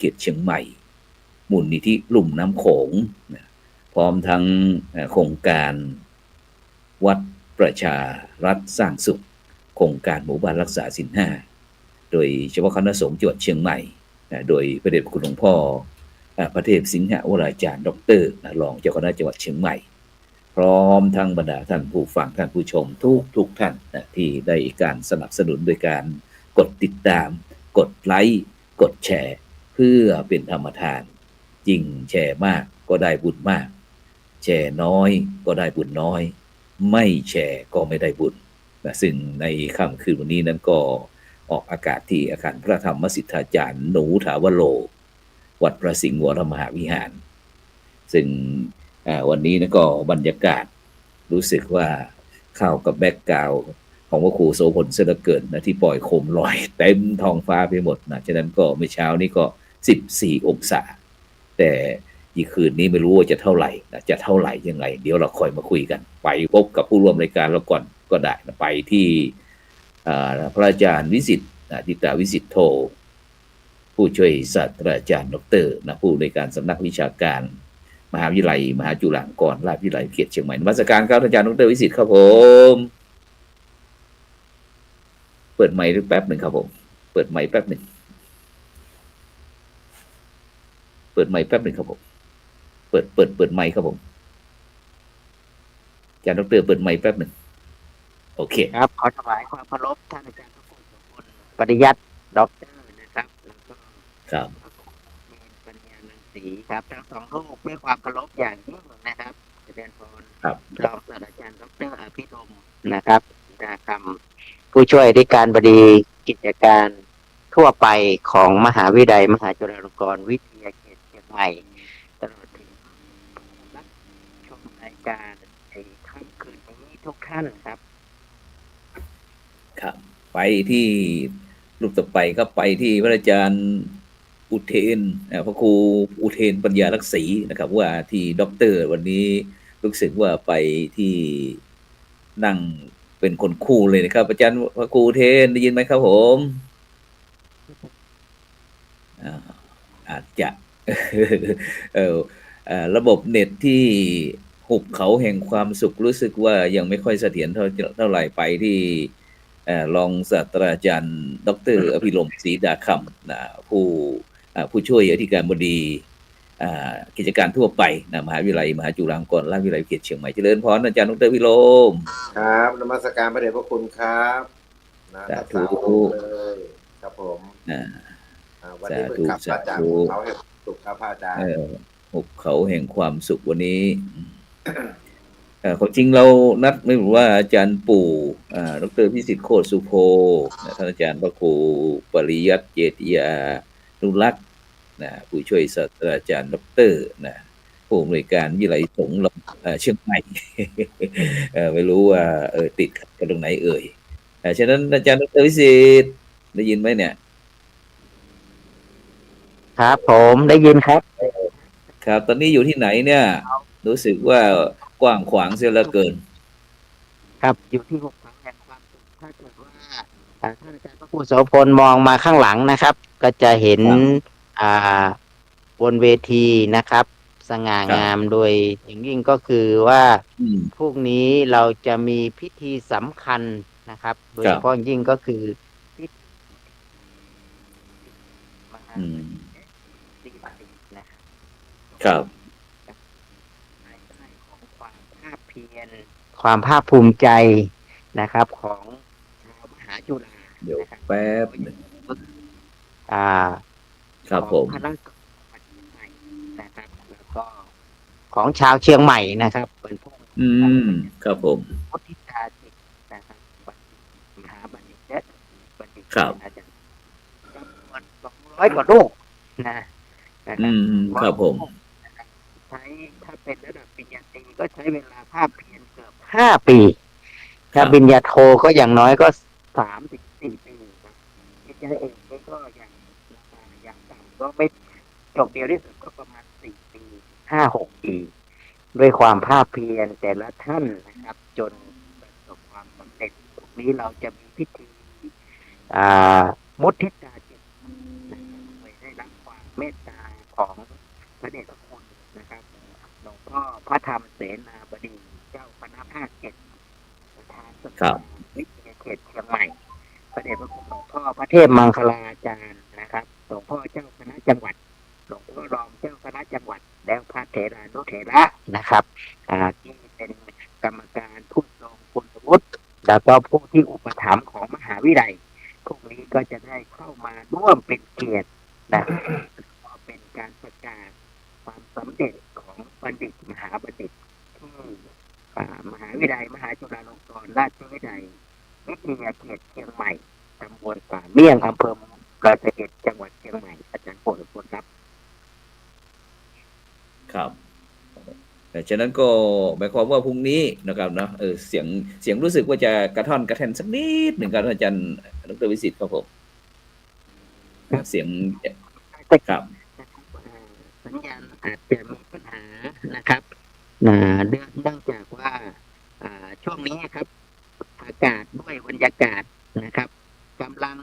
เขตเชียงใหม่มูลนิธิลุ่มน้ำโขงพร้อมทั้งโครงการวัดประชารัฐสร้างสุขโครงการหมู่บ้านรักษาศีลห้าโดยเฉพาะคณะสงฆ์จังหวัดเชียงใหม่โดยพระเดชพระคุณหลวงพ่อพระเทพสิงหวราจารย์ดร.รองเจ้าคณะจังหวัดเชียงใหม่พร้อมทั้งบรรดาท่านผู้ฟังท่านผู้ชมทุกท่านที่ได้การสนับสนุนโดยการกดติดตามกดไลค์กดแชร์เพื่อเป็นธรรมทานจริงแชร์มากก็ได้บุญมากแชร์น้อยก็ได้บุญน้อยไม่แชร์ก็ไม่ได้บุญซึ่งในค่ำคืนวันนี้นั้นก็ออกอากาศที่อาคารพระธรรมสิทธาจารย์หนูถาวโรวัดพระสิงห์วรมหาวิหารซึ่งวันนี้นะก็บรรยากาศรู้สึกว่าเข้ากับแบ็กกราวด์ของพระครูโสพลเสด็จเกิดนะที่ปล่อยโคมลอยเต็มท้องฟ้าไปหมดนะฉะนั้นก็เมื่อเช้านี้ก็14องศาแต่อีกคืนนี้ไม่รู้ว่าจะเท่าไหร่นะจะเท่าไหร่ยังไงเดี๋ยวเราค่อยมาคุยกันไปพบกับผู้ร่วมรายการเราก่อนก็ได้นะไปที่พระอาจารย์วิสิทธิ์ดิตาวิสิทธโธผู้ช่วยศาสตราจารย์ดร.นะผู้ในการสำนักวิชาการมหาวิทยาลัยมหาจุฬาลงกรณราชวิทยาลัยเขตเชียงใหม่นมัสการครับอาจารย์ดร.วิสิทธิ์ครับผมเปิดไมค์แป๊บหนึ่งครับผมเปิดไมค์แป๊บหนึ่งเปิดไมค์แป๊บหนึ่งครับผมเปิดไมค์ครับผมอาจารย์ดร.เปิดไมค์แป๊บหนึ่งโอเคครับขอถวายความเคารพท่านอาจารย์พระครูโสพลปริยัติด็อกเตอร์นะครับแล้วก็ครับมีปัญญาลังสีครับทั้งสองรูปด้วยความเคารพอย่างยิ่งนะครับเจริญพรรองศาสตราจารย์ดร.อภิรมย์นะครับดาคำผู้ช่วยอธิการบดีกิจการทั่วไปของมหาวิทยาลัยมหาจุฬาลงกรณ์วิทยาเขตเชียงใหม่ตลอดถึงรับชมรายการในค่ำคืนนี้ทุกท่านครับครับไปที่รูปต่อไปก็ไปที่พระอาจารย์อุเทนพระครูอุเทนปัญญาลักษีนะครับว่าที่ด็อกเตอร์วันนี้รู้สึกว่าไปที่นั่งเป็นคนคู่เลยนะครับอาจารย์พระครูอุเทนได้ยินไหมครับผมอาจจะระบบเน็ตที่หุบเขาแห่งความสุขรู้สึกว่ายังไม่ค่อยเสถียรเท่าไหร่ไปที่รองศาสตราจารย์ดร.อภิรมย์ศรีดาคำผู้ช่วยอธิการบดีกิจการทั่วไปมหาวิทยาลัยมหาจุฬาลงกรณราชวิทยาลัยเขตเชียงใหม่เจริญพรอาจารย์ดร.อภิรมย์ครับนมัสการพระเดชพระคุณครับทั้งสามองค์เลยครับผมวันนี้เพิ่งกลับมาจากหุบเขาแห่งสุขครับพระอาจารย์หุบเขาแห่งความสุขวันนี้ความจริงเรานัดไม่รู้ว่าอาจารย์ปู่ดร.พิสิทธิ์โคตรสุโภท่านอาจารย์พระครูปริยัติเจติยานุรักษ์ผู้ช่วยศาสตราจารย์ดร.ผู้อำนวยการวิทยาลัยสงฆ์เชียงใหม่ไม่รู้ว่าติดกันตรงไหนฉะนั้นอาจารย์ดร.วิสิทธิ์ได้ยินไหมเนี่ยครับผมได้ยินครับครับตอนนี้อยู่ที่ไหนเนี่ยรู้สึกว่ากว้างขวางเสียเหลือเกินครับอยู่ที่หุบเขาแห่งความสุขถ้าเกิดว่าท่านอาจารย์พระครูโสพลมองมาข้างหลังนะครับก็จะเห็นบนเวทีนะครับสง่างามโดยอย่างยิ่งก็คือว่าพรุ่งนี้เราจะมีพิธีสำคัญนะครับโดยเฉพาะยิ่งก็คือพิธีมหาดีบัตินะครับในใต้ของความภาคเพียรความภาคภูมิใจนะครับของชาวมหาจุฬาเดี๋ยวแป๊บนึงครับผมคณะนะครับแล้วก็ของชาวเชียงใหม่นะครับเป็นผู้ครับผมพุทธิตาจิตนะครับมหาบัณฑิตและบัณฑิตอาจารย์จำนวน200 กว่ารูปครับผมใช้ถ้าเป็นระดับปริญญาตรีก็ใช้เวลาภาคเพียรเกือบ5 ปีถ้าปริญญาโทก็อย่างน้อยก็3-4 ปีครับปริญญาเอกก็อย่างต่ำก็ไม่จบเดียวที่สุดก็ประมาณ4 ปี 5-6 ปีด้วยความภาคเพียรแต่ละท่านนะครับจนประสบความสำเร็จตรงนี้เราจะมีพิธีมุทิตาจิตโดยได้รับความ เมตตาของพระเดชพระคุณนะครับหลวงพ่อพระธรรมเสนาบดีเจ้าคณะภาค7ประธานส ครั ภา บ วิทยาเขตเชียงใหม่พระเดชพระคุณหลวงพ่อพระเทพมังคลาจารย์นะครับหลวงพ่อเจ้าคณะจังหวัดหลวงพ่อรองเจ้าคณะจังหวัดแล้วพระเถรานุเถระนะครับที่เป็นกรรมการผู้ทรงคุณวุฒิแล้วก็ผู้ที่อุปถัมภ์ของมหาวิทยาลัยพวกนี้ก็จะได้เข้ามาร่วมเป็นเกียรตินะครับก็เป็นการประกาศความสำเร็จของบัณฑิตมหาบัณฑิตที่มหาวิทยาลัยมหาจุฬาลงกรณราชวิทยาลัยวิทยาเขตเชียงใหม่ตำบลป่าเมี่ยงอำเภอเกษตรจังหวัดเชียงใหม่อาจารย์โปรดผลครับ ครับแต่ฉะนั้นก็หมายความว่าพรุ่งนี้นะครับเนาะเสียงรู้สึกว่าจะกระท่อนกระแท่นสักนิดหนึ่งครับอาจารย์ดร.วิสิทธิ์ครับผมเสียงครับ สัญญาณอาจจะมีปัญหานะครับเนื่องจากว่าช่วงนี้ครับอากาศด้วยบรรยากาศนะครับกำลัง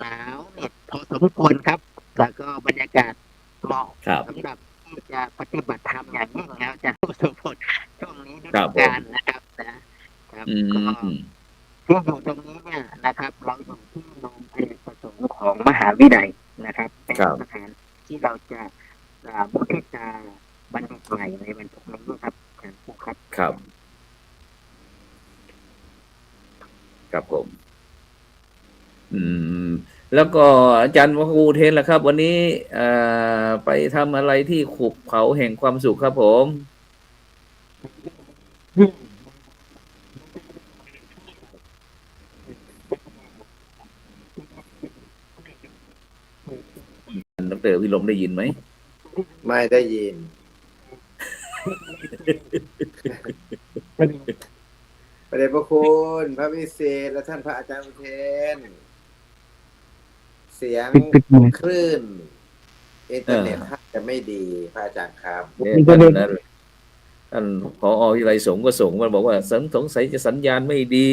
หนาวเหน็บพอสมควรครับแล้วก็บรรยากาศเหมาะ ครับ สำหรับที่จะปฏิบัติธรรมอย่างยิ่งแล้วจะผู้สมผลช่วงนี้ฤ ครั ดู บผม กาลนะครับนะครับ อื ก็ ม ที่อยู่ตรงนี้เนี่ยนะครับเราอยู่ที่โรงอเนกประสงค์ของมหาวิทยาลัยนะครับเป็นสถานที่เราจะมุทิตาบัณฑิตใหม่ในวันพรุ่งนี้ครับอาจารย์ผู้ครับ ครับครับผมแล้วก็อาจารย์วคูเทนล่ะครับ วันนี้ไปทำอะไรที่ขุบเขาแห่งความสุขครับผมดร.วิรมได้ยินไหม ไม่ได้ยิน ประเดชพระคุณพระวิเศษและท่านพระอาจารย์อุเทน เสียงคลื่นอินเทอร์เน็ตจะไม่ดีพระอาจารย์ครับ ท่านผอ.วิไลสงฆ์ก็ส่งมาบอกว่าสงสัยจะสัญญาณไม่ดี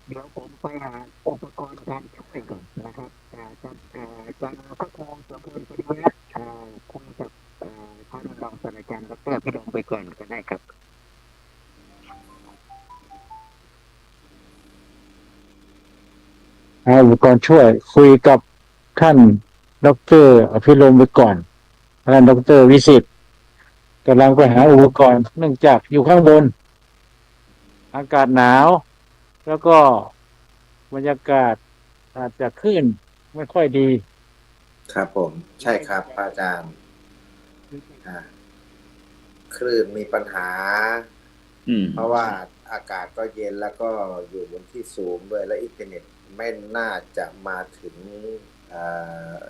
เดี๋ยวผมไปหาอุปกรณ์การช่วยก่อนนะครับอาจารย์พระครูสุพลปริยะคุยกับท่านรองศาสตราจารย์ดร.พิรมไปก่อนก็ได้ครับอุปกรณ์ช่วยคุยกับท่านดร.อภิรมย์ไปก่อนท่านดร.วิสิทธิ์กำลังไปหาอุปกรณ์เนื่องจากอยู่ข้างบนอากาศหนาวแล้วก็บรรยากาศอาจจะคลื่นไม่ค่อยดี ครับผมใช่ครับพระอาจารย์คลื่นมีปัญหาเพราะว่าอากาศก็เย็นแล้วก็อยู่บนที่สูงด้วยและอินเทอร์เน็ตไม่น่าจะมาถึง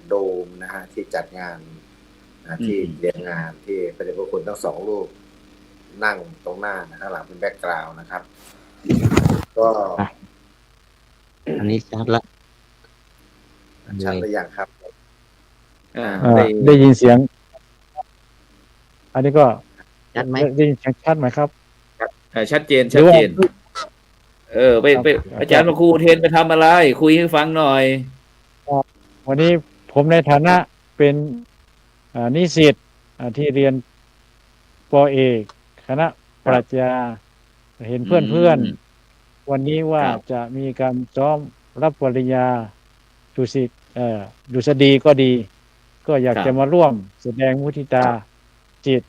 โดมนะฮะที่จัดงานที่เรียนงานที่พระเดชพระคุณทั้งสองรูปนั่งตรงหน้าข้างหลังเป็นแบ็กกราวด์นะครับก็อันนี้ชัดละ ชัดหรือยังครับได้ยินเสียงอันนี้ก็ ชัดไหม ได้ยินเสียงชัดไหมครับ ชัดเจนไปอาจารย์ครูเทนไปทำอะไรคุยให้ฟังหน่อยวันนี้ผมในฐานะเป็นนิสิตที่เรียนป.เอกคณะปรัชญาเห็นเพื่อนวันนี้ว่าจะมีการซ้อมรับปริญญาดุษฎีก็ดีก็อยากจะมาร่วมแสดงมุทิตาจิต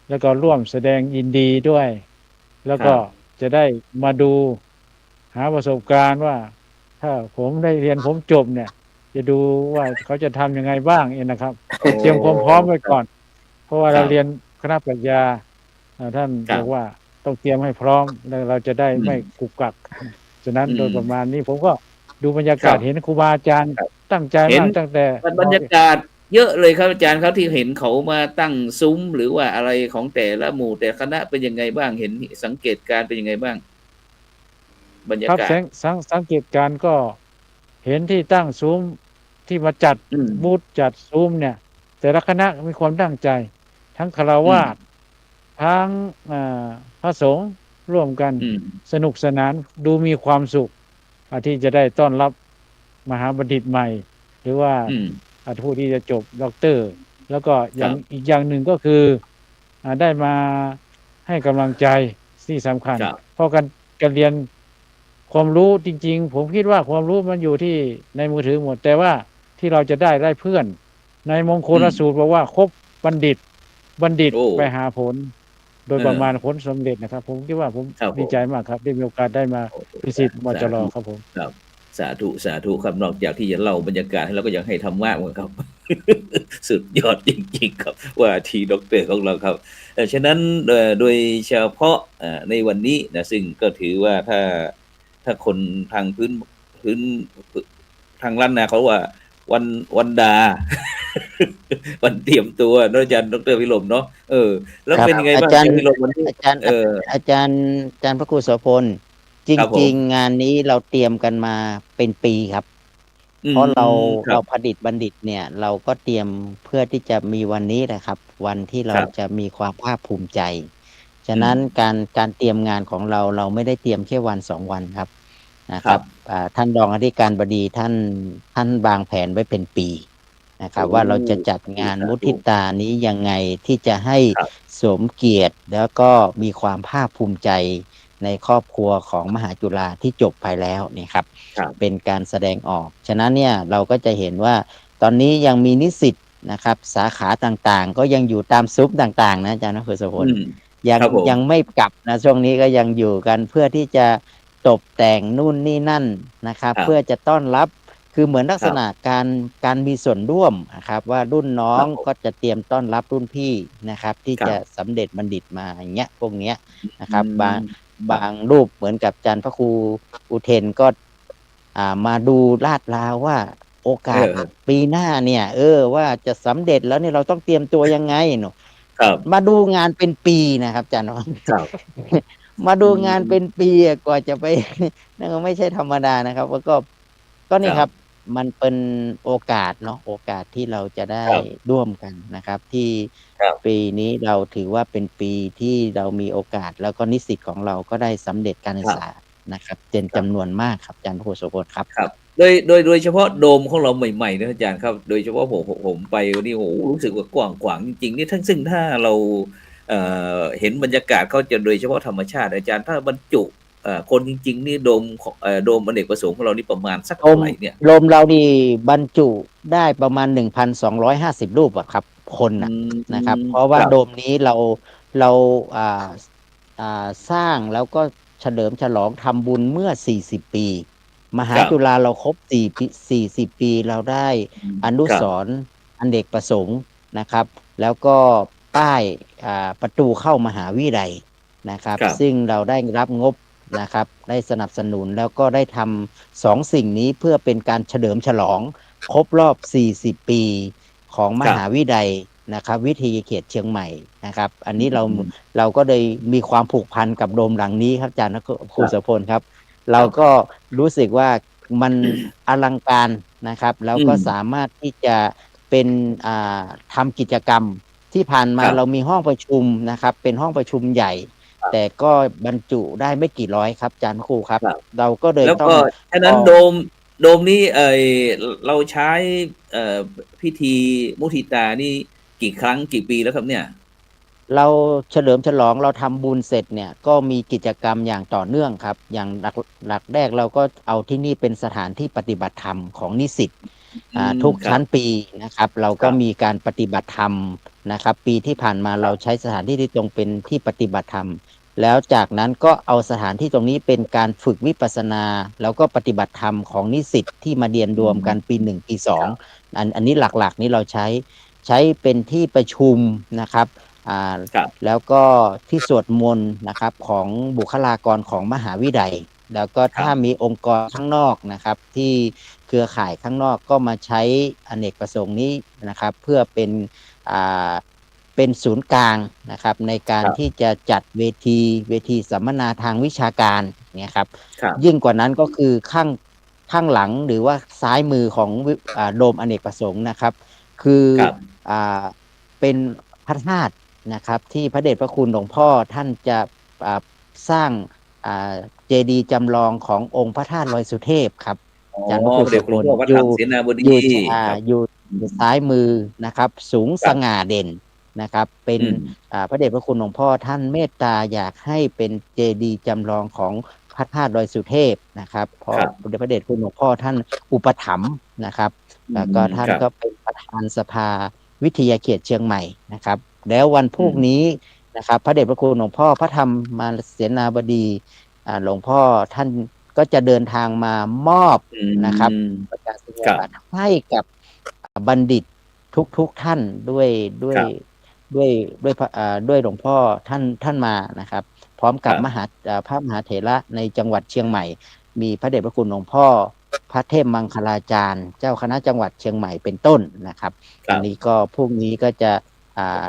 แล้วก็ร่วมแสดงยินดีด้วยแล้วก็จะได้มาดูหาประสบการณ์ว่าถ้าผมได้เรียนผมจบเนี่ยจะดูว่าเขาจะทำยังไงบ้างนะครับเตรียมความพร้อมไว้ก่อนเพราะว่าเราเรียนคณะปรัชญาท่านบอกว่าต้องเตรียมให้พร้อมแล้วเราจะได้ไม่กุกกักฉะนั้นโดยประมาณนี้ผมก็ดูบรรยากาศเห็นครูบาอาจารย์ตั้งใจมากตั้งแต่บรรยากาศเยอะเลยครับอาจารย์ครับที่เห็นเขามาตั้งซุ้มหรือว่าอะไรของแต่ละหมู่แต่คณะเป็นยังไงบ้างเห็นสังเกตการเป็นยังไงบ้างบรรยากาศสังเกตการก็เห็นที่ตั้งซุ้มที่มาจัดบูธจัดซุ้มเนี่ยแต่ละคณะมีความตั้งใจทั้งฆราวาสทั้งพระสงฆ์ร่วมกันสนุกสนานดูมีความสุขที่จะได้ต้อนรับมหาบัณฑิตใหม่ หรือว่าผู้ที่จะจบด็อกเตอร์แล้วก็อย่างอีกอย่างหนึ่งก็คือได้มาให้กำลังใจที่สำคัญเพราะการเรียนความรู้จริงๆผมคิดว่าความรู้มันอยู่ที่ในมือถือหมดแต่ว่าที่เราจะได้เพื่อนในมงคลสูตรบอกว่าคบบัณฑิตไปหาผลโดยประมาณผลสำเร็จนะครับผมคิดว่าผมดีใจมากครับได้มีโอกาสได้มาพิสิทธิ์มจรครับผมครับสาธุครับนอกจากที่จะเล่าบรรยากาศให้เราก็ยังให้ธรรมะเหมือนครับ สุดยอดจริงๆครับว่าทีด็อกเตอร์ของเราครับฉะนั้นโดยเฉพาะในวันนี้นะซึ่งก็ถือว่าถ้าคนทางพื้นทางล้านนาเขาว่าวันดา วันเตรียมตัวอาจารย์ดร.พิรมเนาะแล้วเป็นยังไงบ้างอาจารย์พิรมวันนี้อาจารย์พระครูโสพลจริงๆงานนี้เราเตรียมกันมาเป็นปีครับเพราะเราผลิตบัณฑิตเนี่ยเราก็เตรียมเพื่อที่จะมีวันนี้แหละครับวันที่เราจะมีความภาคภูมิใจฉะนั้นการเตรียมงานของเราไม่ได้เตรียมแค่วัน2 วันครับนะครับท่านรองอธิการบดีท่านวางแผนไว้เป็นปีนะครับว่าเราจะจัดงานมุทิตานี้ยังไงที่จะให้สมเกียรติแล้วก็มีความภาคภูมิใจในครอบครัวของมหาจุฬาที่จบไปแล้วนี่ครับเป็นการแสดงออกฉะนั้นเนี่ยเราก็จะเห็นว่าตอนนี้ยังมีนิสิตนะครับสาขาต่างๆก็ยังอยู่ตามซุปต่างๆนะอาจารย์นฤศพลยังไม่กลับนะช่วงนี้ก็ยังอยู่กันเพื่อที่จะตกแต่งนู่นนี่นั่นนะครับเพื่อจะต้อนรับคือเหมือนลักษณะการมีส่วนร่วมนะครับว่ารุ่นน้องก็จะเตรียมต้อนรับรุ่นพี่นะครับที่จะสำเร็จบัณฑิตมาอย่างเงี้ยพวกเนี้ยนะครับบางรูปเหมือนกับอาจารย์พระครูอุเทนก็มาดูลาดราวว่าโอกาสปีหน้าเนี่ยว่าจะสำเร็จแล้วเนี่ยเราต้องเตรียมตัวยังไงเนาะมาดูงานเป็นปีนะครับอาจารย์มาดูงานเป็นปีกว่าจะไปนั่นก็ไม่ใช่ธรรมดานะครับก็นี่ครับมันเป็นโอกาสเนาะโอกาสที่เราจะได้ร่วมกันนะครับที่ปีนี้เราถือว่าเป็นปีที่เรามีโอกาสแล้วก็นิสิตของเราก็ได้สำเร็จการศึกษานะครับเป็นจำนวนมากครับอาจารย์พระครูโสพลครับโดยเฉพาะโดมของเราใหม่ๆนะอาจารย์ครับโดยเฉพาะผมไปวันนี้โอ้รู้สึกว่ากว้างขวางจริงๆนี่ซึ่งถ้าเราเห็นบรรยากาศเขาจะโดยเฉพาะธรรมชาติอาจารย์ถ้าบรรจุคนจริงๆนี่โดมอเนกประสงค์ของเรานี่ประมาณสักเท่าไหร่เนี่ยโดมเรานี่บรรจุได้ประมาณ 1,250 รูปอะครับคนนะครับเพราะว่าโดมนี้เราสร้างแล้วก็เฉลิมฉลองทำบุญเมื่อ40 ปีมหาจุฬาเราครบ40 ปีเราได้อนุสรณ์อเนกประสงค์นะครับแล้วก็ป้ายประตูเข้ามหาวิทยาลัยนะครับซึ่งเราได้รับงบนะครับได้สนับสนุนแล้วก็ได้ทำ2 สิ่งนี้เพื่อเป็นการเฉลิมฉลองครบรอบ40 ปีของมหาวิทยาลัยนะครับวิทยาเขตเชียงใหม่นะครับอันนี้เราก็เลยมีความผูกพันกับโดมหลังนี้ครับอาจารย์ครูโสพลครับเราก็รู้สึกว่ามันอลังการนะครับแล้วก็สามารถที่จะเป็นทำกิจกรรมที่ผ่านมาเรามีห้องประชุมนะครับเป็นห้องประชุมใหญ่แต่ก็บรรจุได้ไม่กี่ร้อยครับอาจารย์ครูครับเราก็เลยต้องฉะนั้นโดมนี้เราใช้พิธีมุทิตานี่กี่ครั้งกี่ปีแล้วครับเนี่ยเราเฉลิมฉลองเราทำบุญเสร็จเนี่ยก็มีกิจกรรมอย่างต่อเนื่องครับอย่างหลักแรกเราก็เอาที่นี่เป็นสถานที่ปฏิบัติธรรมของนิสิตทุกชั้นปีนะครับเราก็มีการปฏิบัติธรรมนะครับปีที่ผ่านมาเราใช้สถานที่ที่ตรงเป็นที่ปฏิบัติธรรมแล้วจากนั้นก็เอาสถานที่ตรงนี้เป็นการฝึกวิปัสสนาแล้วก็ปฏิบัติธรรมของนิสิตที่มาเรียนรวมกันปี1ปี2อันนี้หลักๆนี้เราใช้เป็นที่ประชุมนะครับแล้วก็ที่สวดมนต์นะครับของบุคลากรของมหาวิทยาลัยแล้วก็ถ้ามีองค์กรข้างนอกนะครับที่เครือข่ายข้างนอกก็มาใช้อเนกประสงค์นี้นะครับเพื่อเป็นศูนย์กลางนะครับในการที่จะจัดเวทีสัมมนาทางวิชาการเนี่ยครับยิ่งกว่านั้นก็คือข้างหลังหรือว่าซ้ายมือของโดมอเนกประสงค์นะครับคือเป็นพระธาตุนะครับที่พระเดชพระคุณหลวงพ่อท่านจะสร้างเจดีย์จำลองขององค์พระธาตุลอยสุเทพครับ อาจารย์พระครู เด็ โส ก พ หลวง ล พ่อวัด อ ธรร ยู่ มเสนาบดี อยู่ ครับ อยู่ซ้ายมือนะครับ สูง ค ส รับ ง่าเด่นนะครับ เป็น อืม พระเดชพระคุณหลวงพ่อท่านเมตตาอยากให้เป็นเจดีย์จำลองของพระธาตุดอยสุเทพนะครับ เพราะ ครับ พระเดชคุณหลวงพ่อท่านอุปถัมภ์นะครับ แล้วก็ท่าน ครับ ก็เป็นประธานสภาวิทยาเขตเชียงใหม่นะครับ แล้ววันพรุ่งนี้นะครับ พระเดชพระคุณหลวงพ่อพระธรรมเสนาบดีหลวงพ่อท่านก็จะเดินทางมามอบนะครับ ประกาศนียบัตรให้กับบัณฑิตทุกท่านด้วย ครับ ด้วยหลวงพ่อท่านมานะครับ พร้อมกับ ครับ พระมหาเถระในจังหวัดเชียงใหม่ มีพระเดชพระคุณหลวงพ่อพระเทพมังคลาจารย์ เจ้าคณะจังหวัดเชียงใหม่เป็นต้นนะครับ ครั อั บ นนี้ก็พรุ่งนี้ก็จะ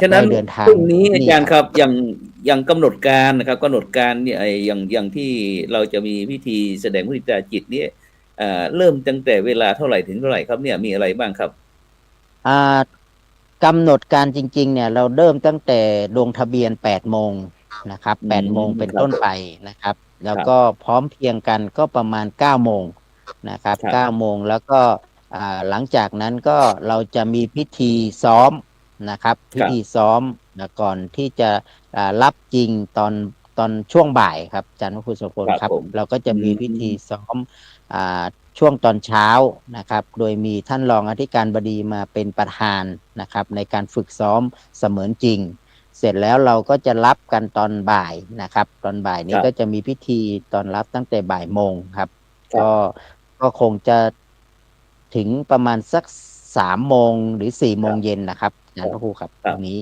ฉะ ได้ นั้น เดินทาง พรุ่งนี้อาจารย์ ค ครับ รับอย่างกำหนดการนะครับกำหนดการเนี่ยอย่างที่เราจะมีพิธีแสดงมุทิตาจิตเนี่ยเริ่มตั้งแต่เวลาเท่าไหร่ถึงเท่าไหร่ครับเนี่ยมีอะไรบ้างครับ กำหนดการจริงๆเนี่ยเราเริ่มตั้งแต่ลงทะเบียน8โมงนะครับ8โมงเป็นต้นไปนะครับ แล้วก็พร้อมเพรียงกันก็ประมาณ9โมงนะครับ ครับ 9โมงแล้วก็หลังจากนั้นก็เราจะมีพิธีซ้อมนะครับ พิธีซ้อมก่อนที่จะรับจริงตอนช่วงบ่ายครับอาจารย์พระครูโสพล ครับ ครับ ผม เราก็จะมีพิธีซ้อมช่วงตอนเช้านะครับ โดยมีท่านรองอธิการบดีมาเป็นประธานนะครับ ในการฝึกซ้อมเสมือนจริง เสร็จแล้วเราก็จะรับกันตอนบ่ายนะครับ ตอนบ่ายนี้ ครับ ก็จะมีพิธีตอนรับตั้งแต่บ่ายโมงครับ ครับ ก็คงจะถึงประมาณสัก3โมงหรือ4โมงเย็นนะครับอาจารย์พระครูครับตรงนี้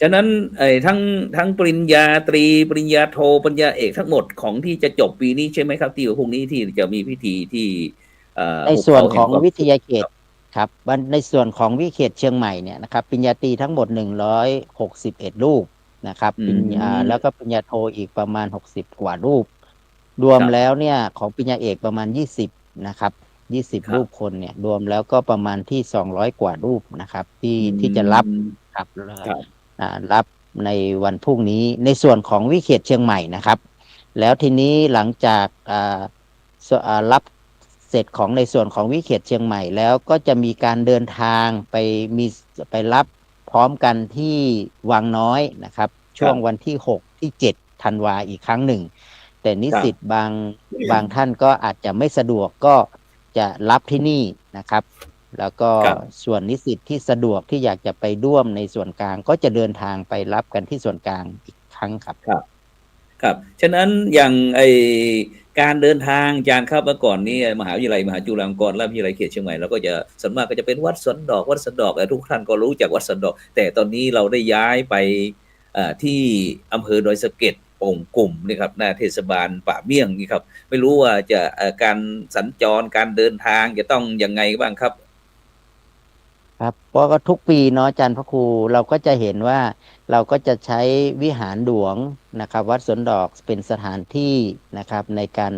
ฉะนั้นทั้งปริญญาตรีปริญญาโทปริญญาเอกทั้งหมดของที่จะจบปีนี้ใช่ไหมครับที่พรุ่งนี้ที่จะมีพิธีที่ในส่วน หุบ ของ เขาแห่ วิทยาเขตครับในส่วนของวิเขตเชียงใหม่เนี่ยนะครับปริญญาตรีทั้งหมด161รูปนะครับแล้วก็ปริญญาโทอีกประมาณ60กว่ารูป รวมแล้วเนี่ยของปริญญาเอกประมาณ20นะครับ20รูปคนเนี่ยรวมแล้วก็ประมาณที่200กว่ารูปนะครับที่จะรับครับรับในวันพรุ่งนี้ในส่วนของวิเขตเชียงใหม่นะครับแล้วทีนี้หลังจากรับเสร็จของในส่วนของวิเขตเชียงใหม่แล้วก็จะมีการเดินทางไปรับพร้อมกันที่วังน้อยนะครับช่วงวันที่6ที่7ธันวาอีกครั้งหนึ่งแต่นิสิตบางท่านก็อาจจะไม่สะดวกก็จะรับที่นี่นะครับแล้วก็ส่วนนิสิตที่สะดวกที่อยากจะไปร่วมในส่วนกลางก็จะเดินทางไปรับกันที่ส่วนกลางอีกครั้งครับครับฉะนั้นอย่างการเดินทางอาจารย์ครับเมื่อก่อนนี้มหาวิทยาลัยมหาจุฬาลงกรณราชวิทยาลัยเขตเชียงใหม่เราก็จะส่วนมากก็จะเป็นวัดสวนดอกทุกท่านก็รู้จักวัดสวนดอกแต่ตอนนี้เราได้ย้ายไปที่อำเภอดอยสะเก็ดโป่งกลุ่มนี่ครับหน้าเทศบาลป่าเมี่ยงนี่ครับไม่รู้ว่าจะการสัญจรการเดินทางจะต้องยังไงบ้างครับครับเพราะก็ทุกปีเนาะอาจารย์พระครูเราก็จะเห็นว่าเราก็จะใช้วิหารหลวงนะครับวัดสวนดอกเป็นสถานที่นะครับในการ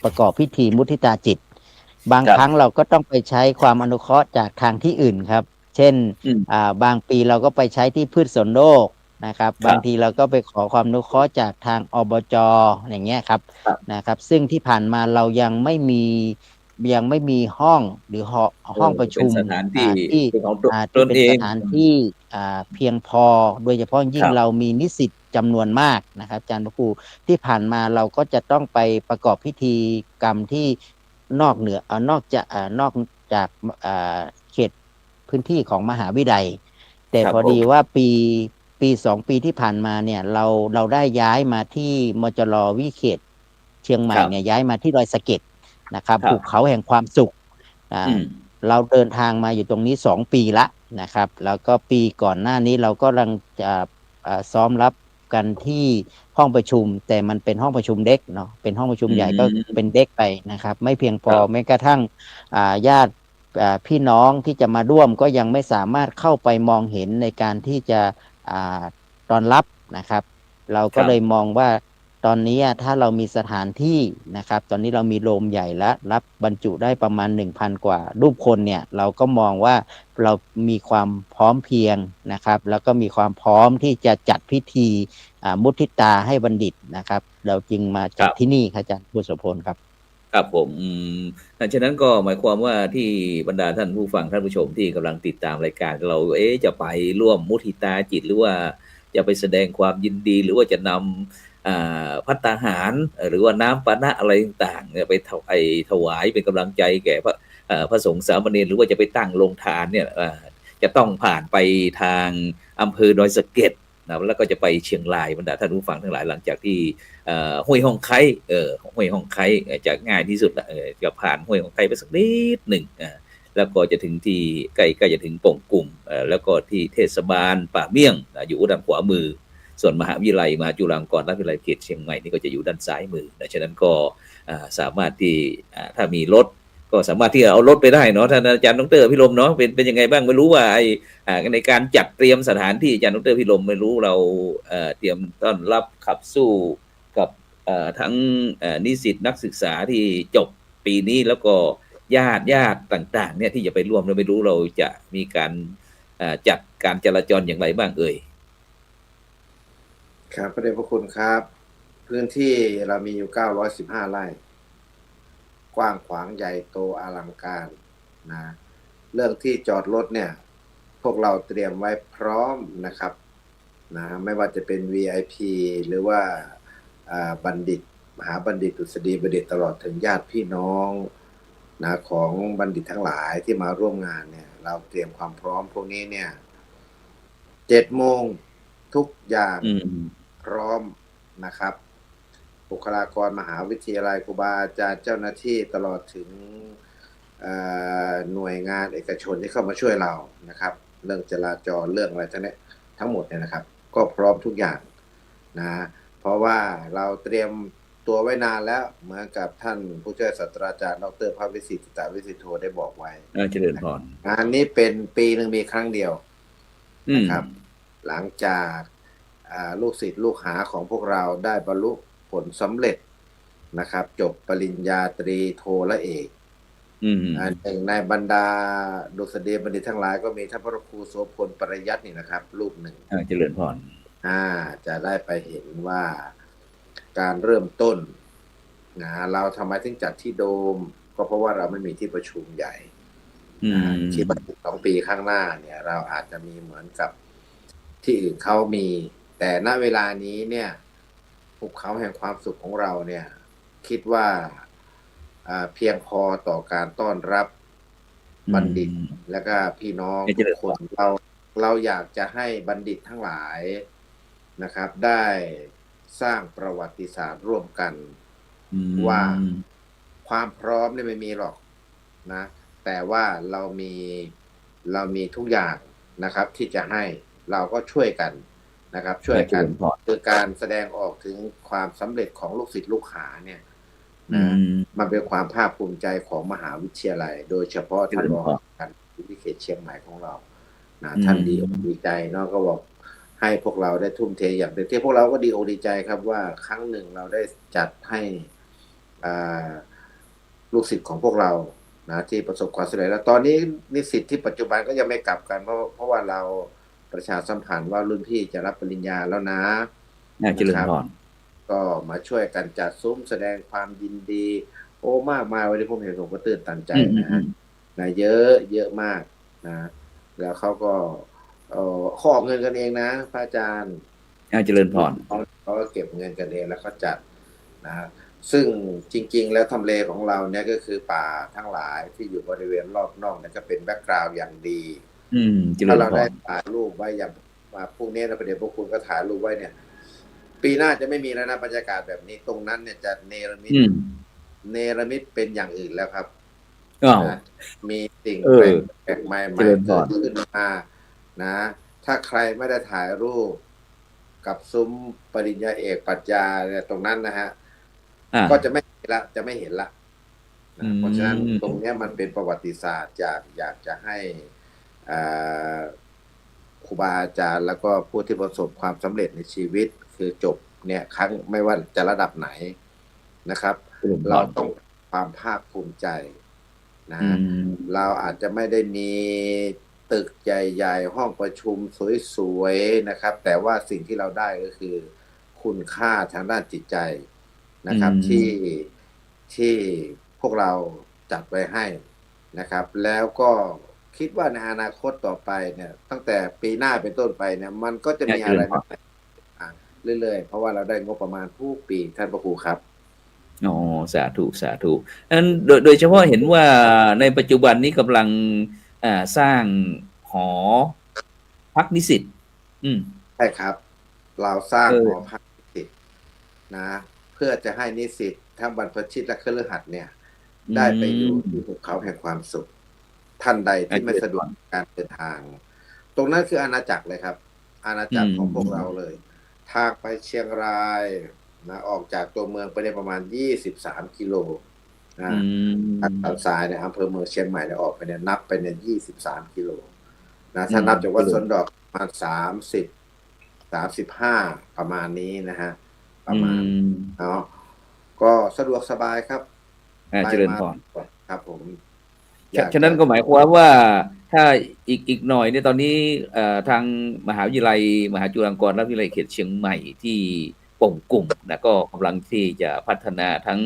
ประกอบพิธีมุทิตาจิตบางครั้งเราก็ต้องไปใช้ความอนุเคราะห์จากทางที่อื่นครับเช่นบางปีเราก็ไปใช้ที่พืชสวนโลกนะครับบางทีเราก็ไปขอความอนุเคราะห์จากทางอบจ.อย่างเงี้ยครับนะครับซึ่งที่ผ่านมาเรายังไม่มีห้องหรือห้องประชุมที่เป็นสถานที่เพียงพอโดยเฉพาะยิ่งเรามีนิสิตจำนวนมากนะครับอาจารย์พระครูที่ผ่านมาเราก็จะต้องไปประกอบพิธีกรรมที่นอกจากเขตพื้นที่ของมหาวิทยาลัยแต่พอดีว่าปี2ปีที่ผ่านมาเนี่ยเราได้ย้ายมาที่มจร.วิเขตเชียงใหม่เนี่ยย้ายมาที่ดอยสะเก็ดนะครับภูเขาแห่งความสุขเราเดินทางมาอยู่ตรงนี้2ปีละนะครับแล้วก็ปีก่อนหน้านี้เราก็กำลังจะซ้อมรับกันที่ห้องประชุมแต่มันเป็นห้องประชุมเด็กเนาะเป็นห้องประชุมใหญ่ก็เป็นเด็กไปนะครับไม่เพียงพอแม้กระทั่งญาติพี่น้องที่จะมาร่วมก็ยังไม่สามารถเข้าไปมองเห็นในการที่จะต้อนรับนะครับเราก็เลยมองว่าตอนนี้ถ้าเรามีสถานที่นะครับตอนนี้เรามีโรงใหญ่และรับบรรจุได้ประมาณ 1,000 กว่ารูปคนเนี่ยเราก็มองว่าเรามีความพร้อมเพรียงนะครับแล้วก็มีความพร้อมที่จะจัดพิธีมุทิตาให้บัณฑิตนะครับเราจึงมาจัดที่นี่ครับอาจารย์พุทธโสพลครับ ครับผมดังนั้นก็หมายความว่าที่บรรดาท่านผู้ฟังท่านผู้ชมที่กำลังติดตามรายการเราจะไปร่วมมุทิตาจิตหรือว่าจะไปแสดงความยินดีหรือว่าจะนำภัตตาหารหรือว่าน้ำปานะอะไรต่างๆเนี่ยไปถวายเป็นกำลังใจแก่พระสงฆ์สามเณรหรือว่าจะไปตั้งโรงทานเนี่ยจะต้องผ่านไปทางอำเภอดอยสะเก็ดนะแล้วก็จะไปเชียงรายบรรดาท่านผู้ฟังทั้งหลายหลังจากที่ห้วยห้องไคห้วยห้องไคจะง่ายที่สุดจะผ่านห้วยห้องไคไปสักนิดหนึ่งแล้วก็จะถึงที่ใกล้จะถึงป่งกลุ่มแล้วก็ที่เทศบาลป่าเมี่ยงอยู่ด้านขวามือส่วนมหาวิทยาลัยมหาจุฬาลงกรณราชวิทยาลัยเขตเชียงใหม่นี่ก็จะอยู่ด้านซ้ายมือดังนั้นก็สามารถที่ถ้ามีรถก็สามารถที่จะเอารถไปได้เนาะท่านอาจารย์ดร.พิรมเนาะเป็นยังไงบ้างไม่รู้ว่าในการจัดเตรียมสถานที่อาจารย์ดร.พิรมไม่รู้เราเตรียมต้อนรับขับสู้กับทั้งนิสิตนักศึกษาที่จบปีนี้แล้วก็ญาติต่างๆเนี่ยที่จะไปร่วมเราไม่รู้เราจะมีการจัดการจราจรอย่างไรบ้างครับพระเดชพระคุณครับพื้นที่เรามีอยู่915 ไร่กว้างขวางใหญ่โตอลังการนะเรื่องที่จอดรถเนี่ยพวกเราเตรียมไว้พร้อมนะครับนะไม่ว่าจะเป็น VIP หรือว่าบัณฑิตมหาบัณฑิตดุษฎีบัณฑิตตลอดถึงญาติพี่น้องนะของบัณฑิตทั้งหลายที่มาร่วมงานเนี่ยเราเตรียมความพร้อมพวกนี้เนี่ย7 โมงทุกอย่างพร้อมนะครับบุคลากรมหาวิทยาลัยครูบาอาจารย์เจ้าหน้าที่ตลอดถึงหน่วยงานเอกชนที่เข้ามาช่วยเรานะครับเรื่องจราจรเรื่องอะไรทั้งหมดเนี่ยนะครับก็พร้อมทุกอย่างนะเพราะว่าเราเตรียมตัวไว้นานแล้วเหมือนกับท่านผู้ช่วยศาสตราจารย์ดร.ภาวิสิทธิ์ จิตตวิสิทโธได้บอกไว้เจริญพร งานนี้เป็นปีหนึ่งมีครั้งเดียวนะครับหลังจากลูกศิษย์ลูกหาของพวกเราได้บรรลุผลสำเร็จนะครับจบปริญญาตรีโทและเอกหนึ่งในบรรดาดุษฎีบัณฑิตทั้งหลายก็มีท่านพระครูโสพลปริยัตินี่นะครับรูปหนึ่งเจริญพรจะได้ไปเห็นว่าการเริ่มต้นนะเราทำไมถึงจัดที่โดมก็เพราะว่าเราไม่มีที่ประชุมใหญ่คิดว่า2 ปีข้างหน้าเนี่ยเราอาจจะมีเหมือนกับที่อื่นเขามีแต่ณเวลานี้เนี่ยภูเขาแห่งความสุขของเราเนี่ยคิดว่าเพียงพอต่อการต้อนรับบัณฑิตและก็พี่น้องทุกคนเราอยากจะให้บัณฑิตทั้งหลายนะครับได้สร้างประวัติศาสตร์ร่วมกันว่าความพร้อมเนี่ยไม่มีหรอกนะแต่ว่าเรามีทุกอย่างนะครับที่จะให้เราก็ช่วยกันนะครับช่วยกันคือการแสดงออกถึงความสำเร็จของลูกศิษย์ลูกหาเนี่ยนะมันเป็นความภาคภูมิใจของมหาวิทยาลัยโดยเฉพาะท่านรองการวิเขตเชียงใหม่ของเรานะท่านดีใจเนาะก็บอกให้พวกเราได้ทุ่มเทอย่างเต็มที่พวกเราก็ดีอกดีใจครับว่าครั้งหนึ่งเราได้จัดให้ลูกศิษย์ของพวกเรานะที่ประสบความสำเร็จแล้วตอนนี้นิสิตที่ปัจจุบันก็ยังไม่กลับกันเพราะว่าเราประชาสัมพันธ์ว่ารุ่นพี่จะรับปริญญาแล้วนะนะครับก็มาช่วยกันจัดซุ้มแสดงความยินดีโอ้มากมายวันนี้ผมเห็นผมก็ตื่นตันใจนะเยอะมากนะแล้วเขาก็ขอเงินกันเองนะพระอาจารย์เจริญพรเขาก็เก็บเงินกันเองแล้วก็จัดนะซึ่งจริงๆแล้วทำเลของเราเนี่ยก็คือป่าทั้งหลายที่อยู่บริเวณรอบนอกเนี่ยก็เป็นแบ็คกราวด์อย่างดีถ้าเราได้ถ่ายรูปไว้อย่างมาพวกนี้นะประเดี๋ยวพวกคุณก็ถ่ายรูปไว้เนี่ยปีหน้าจะไม่มีแล้วนะบรรยากาศแบบนี้ตรงนั้นเนี่ยจะเนรมิตเป็นอย่างอื่นแล้วครับมีสิ่งแปลกใหม่เกิดขึ้นมานะถ้าใครไม่ได้ถ่ายรูปกับซุ้มปริญญาเอกปรัชญาเนี่ยตรงนั้นนะฮะก็จะไม่เห็นละเพราะฉะนั้นตรงนี้มันเป็นประวัติศาสตร์อยากจะให้ครูบาอาจารย์แล้วก็ผู้ที่ประสบความสำเร็จในชีวิตคือจบเนี่ยครั้งไม่ว่าจะระดับไหนนะครับเราต้องความภาคภูมิใจนะเราอาจจะไม่ได้มีตึกใหญ่ๆห้องประชุมสวยๆนะครับแต่ว่าสิ่งที่เราได้ก็คือคุณค่าทางด้านจิตใจนะครับที่ พวกเราจัดไว้ให้นะครับแล้วก็คิดว่าในอนาคตต่อไปเนี่ยตั้งแต่ปีหน้าเป็นต้นไปเนี่ยมันก็จะมีอะไรใหม่ๆเรื่อยๆเพราะว่าเราได้งบประมาณทุกปีท่านพระครูครับอ๋อสาธุสาธุอันโดยเฉพาะเห็นว่าในปัจจุบันนี้กำลังสร้างหอพักนิสิตใช่ครับเราสร้างหอพักนิสิตนะเพื่อจะให้นิสิตทั้งบรรพชิตและคฤหัสถ์เนี่ยได้ไปอยู่ที่ภูเขาแห่งความสุขท่านใดที่ไม่สะดวกการเดินทางตรงนั้นคืออาณาจักรเลยครับอาณาจักรของพวกเราเลยทางไปเชียงรายนะออกจากตัวเมืองไปได้ประมาณ23กิโลนะทางซ้ายเนี่ยอำเภอเมืองเชียงใหม่เนี่ยออกไปเนี่ยนับไปเนี่ย23กิโลนะถ้านับจากวัดสวนดอกประมาณ35ประมาณนี้นะฮะประมาณเนาะก็สะดวกสบายครับเจริญพรครับผมฉะนั้นก็หมายความว่าถ้าอีกหน่อยเนี่ยตอนนี้ทางมหาวิทยาลัยมหาจุฬาลงกรณราชวิทยาลัยเขตเชียงใหม่ที่โป่งกลุ่มนะก็กำลังที่จะพัฒนาทั้ง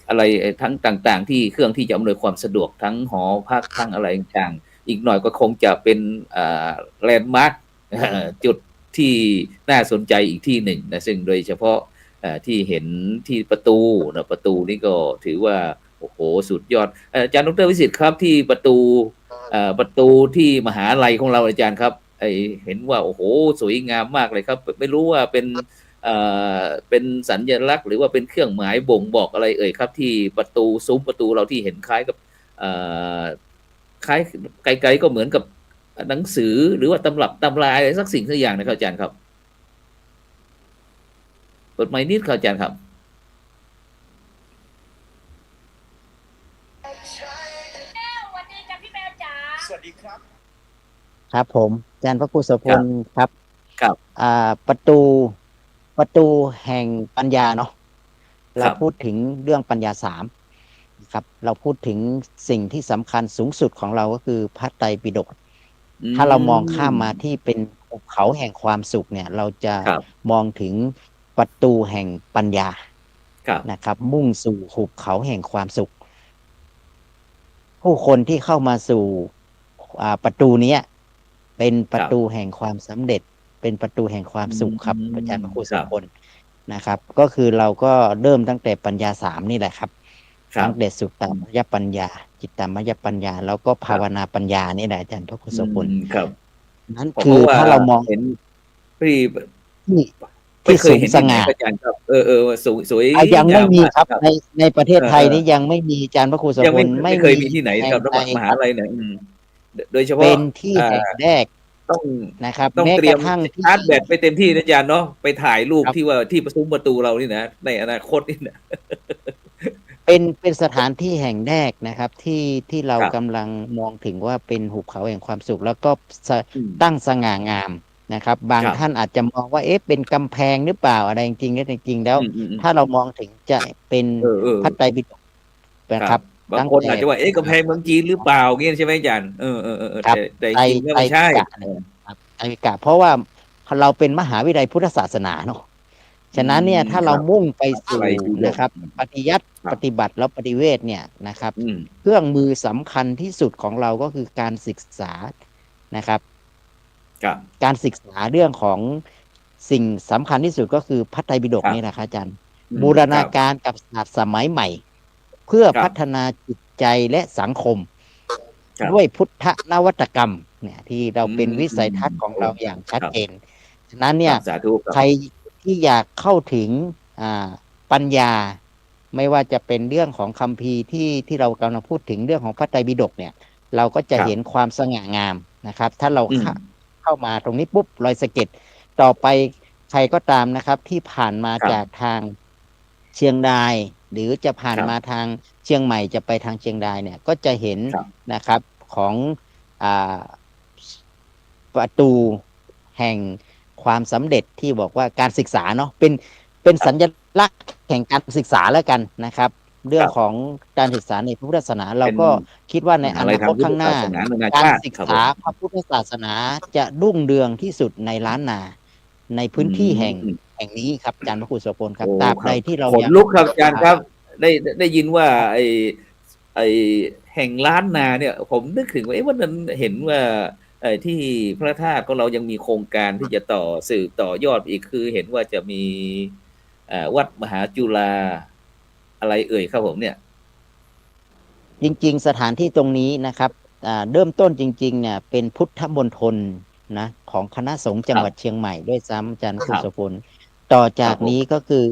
อะไรทั้งต่างๆที่เครื่องที่จะอำนวยความสะดวกทั้งหอพักทั้งอะไรต่างๆอีกหน่อยก็คงจะเป็นแลนด์มาร์คจุดที่น่าสนใจอีกที่หนึ่งนะซึ่งโดยเฉพาะที่เห็นที่ประตูนี่ก็ถือว่าโอ้โหสุดยอดอาจารย์ดร.วิสิทธิ์ครับที่ประตูที่มหาลัยของเราอาจารย์ครับเห็นว่าโอ้โหสวยงามมากเลยครับไม่รู้ว่าเป็นสัญลักษณ์หรือว่าเป็นเครื่องหมายบ่งบอกอะไรครับที่ประตูซุ้มประตูเราที่เห็นคล้ายกับคล้ายไกลๆก็เหมือนกับหนังสือหรือว่าตำรับตำราอะไรสักสิ่งสักอย่างนะครับอาจารย์ครับเปิดไมค์นิดครับอาจารย์ครับสวัสดีครับครับผมอาจารย์พระครูโสพลครับครับประตูแห่งปัญญาเนาะเราพูดถึงเรื่องปัญญา3ครับเราพูดถึงสิ่งที่สำคัญสูงสุดของเราก็คือพระไตรปิฎกถ้าเรามองข้ามมาที่เป็นภูเขาแห่งความสุขเนี่ยเราจะมองถึงประตูแห่งปัญญานะครับมุ่งสู่หุบเขาแห่งความสุขผู้คนที่เข้ามาสู่ประตูนี้เป็นประตูแห่งความสำเร็จเป็นประตูแห่งความสุขครับอาจารย์พระครูโสพลนะครับก็คือเราก็เริ่มตั้งแต่ปัญญา3นี่แหละครับตั้งแต่สุตตมยปัญญาจิตตมยปัญญาแล้วก็ภาวนาปัญญานี่แหละอาจารย์พระครูโสพลครับนั่นคือถ้าเรามองเห็นที่สูงสง่าอาจารย์ครับสวยยังไม่มีครับในประเทศไทยนี้ยังไม่มีอาจารย์พระครูโสพลไม่เคยมีที่ไหนครับมหาลัยไหนโดยเฉพาะเป็นที่แห่งแรกต้องนะครับต้องเตรียมชาร์จแบตไปเต็มที่นะอาจารย์เนาะไปถ่ายรูปที่ว่าที่ประตูเรานี่นะในอนาคตนี่นะเป็นสถานที่แห่งแรกนะครับที่เรากำลังมองถึงว่าเป็นหุบเขาแห่งความสุขแล้วก็ตั้งสง่างามนะครับบางท่านอาจจะมองว่าเป็นกำแพงหรือเปล่าอะไรจริงๆแล้วถ้าเรามองถึงจะเป็นพระไตรปิฎกนะครับบางคนอาจจะว่ากำแพงเมืองจีนหรือเปล่าเงี้ยใช่ไหมอาจารย์แต่จริงก็ไม่ใช่ไอกะเพราะว่าเราเป็นมหาวิทยาลัยพุทธศาสนาเนาะฉะนั้นเนี่ยถ้าเรามุ่งไปสู่นะครับปฏิยัติปฏิบัติแล้วปฏิเวทเนี่ยนะครับเครื่องมือสำคัญที่สุดของเราก็คือการศึกษานะครับการศึกษาเรื่องของสิ่งสำคัญที่สุดก็คือพระไตรปิฎกนี่แหละครับอาจารย์บูรณาการกับศาสตร์สมัยใหม่เพื่อพัฒนาจิตใจและสังคมด้วยพุทธนวัตกรรมเนี่ยที่เราเป็นวิสัยทัศน์ของเราอย่างชัดเจนฉะนั้นเนี่ยใครที่อยากเข้าถึงปัญญาไม่ว่าจะเป็นเรื่องของคัมภีร์ที่เรากำลังพูดถึงเรื่องของพระไตรปิฎกเนี่ยเราก็จะเห็นความสง่างามนะครับถ้าเราเข้ามาตรงนี้ปุ๊บรอยสะเก็ดต่อไปใครก็ตามนะครับที่ผ่านมาจากทางเชียงรายหรือจะผ่านมาทางเชียงใหม่จะไปทางเชียงรายเนี่ยก็จะเห็นนะครับของประตูแห่งความสำเร็จที่บอกว่าการศึกษาเนาะเป็นสัญลักษณ์แห่งการศึกษาแล้วกันนะครับเรื่องของการศึกษาในพระพุทธศาสนาเราก็คิดว่าในอนาคตข้างหน้าการศึกษาพระพุทธศาสนาจะรุ่งเรืองที่สุดในล้านนาในพื้นที่แห่งนี้ครับอาจารย์พระครูโสพลครับตราบใดที่เราขนลุกครับอาจารย์ครับ ได้ยินว่าไอแห่งล้านนาเนี่ย ผมนึกถึงว่าวันนั้นเห็นว่าที่พระธาตุของเรายังมีโครงการที่จะสืบต่อยอดอีกคือเห็นว่าจะมีวัดมหาจุฬาอะไรเอ่ยครับผมเนี่ย จริงๆสถานที่ตรงนี้นะครับเริ่มต้นจริงๆเนี่ยเป็นพุทธมณฑลนะของคณะสงฆ์จังหวัดเชียงใหม่ด้วยซ้ำอาจารย์คุณโสพลต่อจากนี้ก็คือ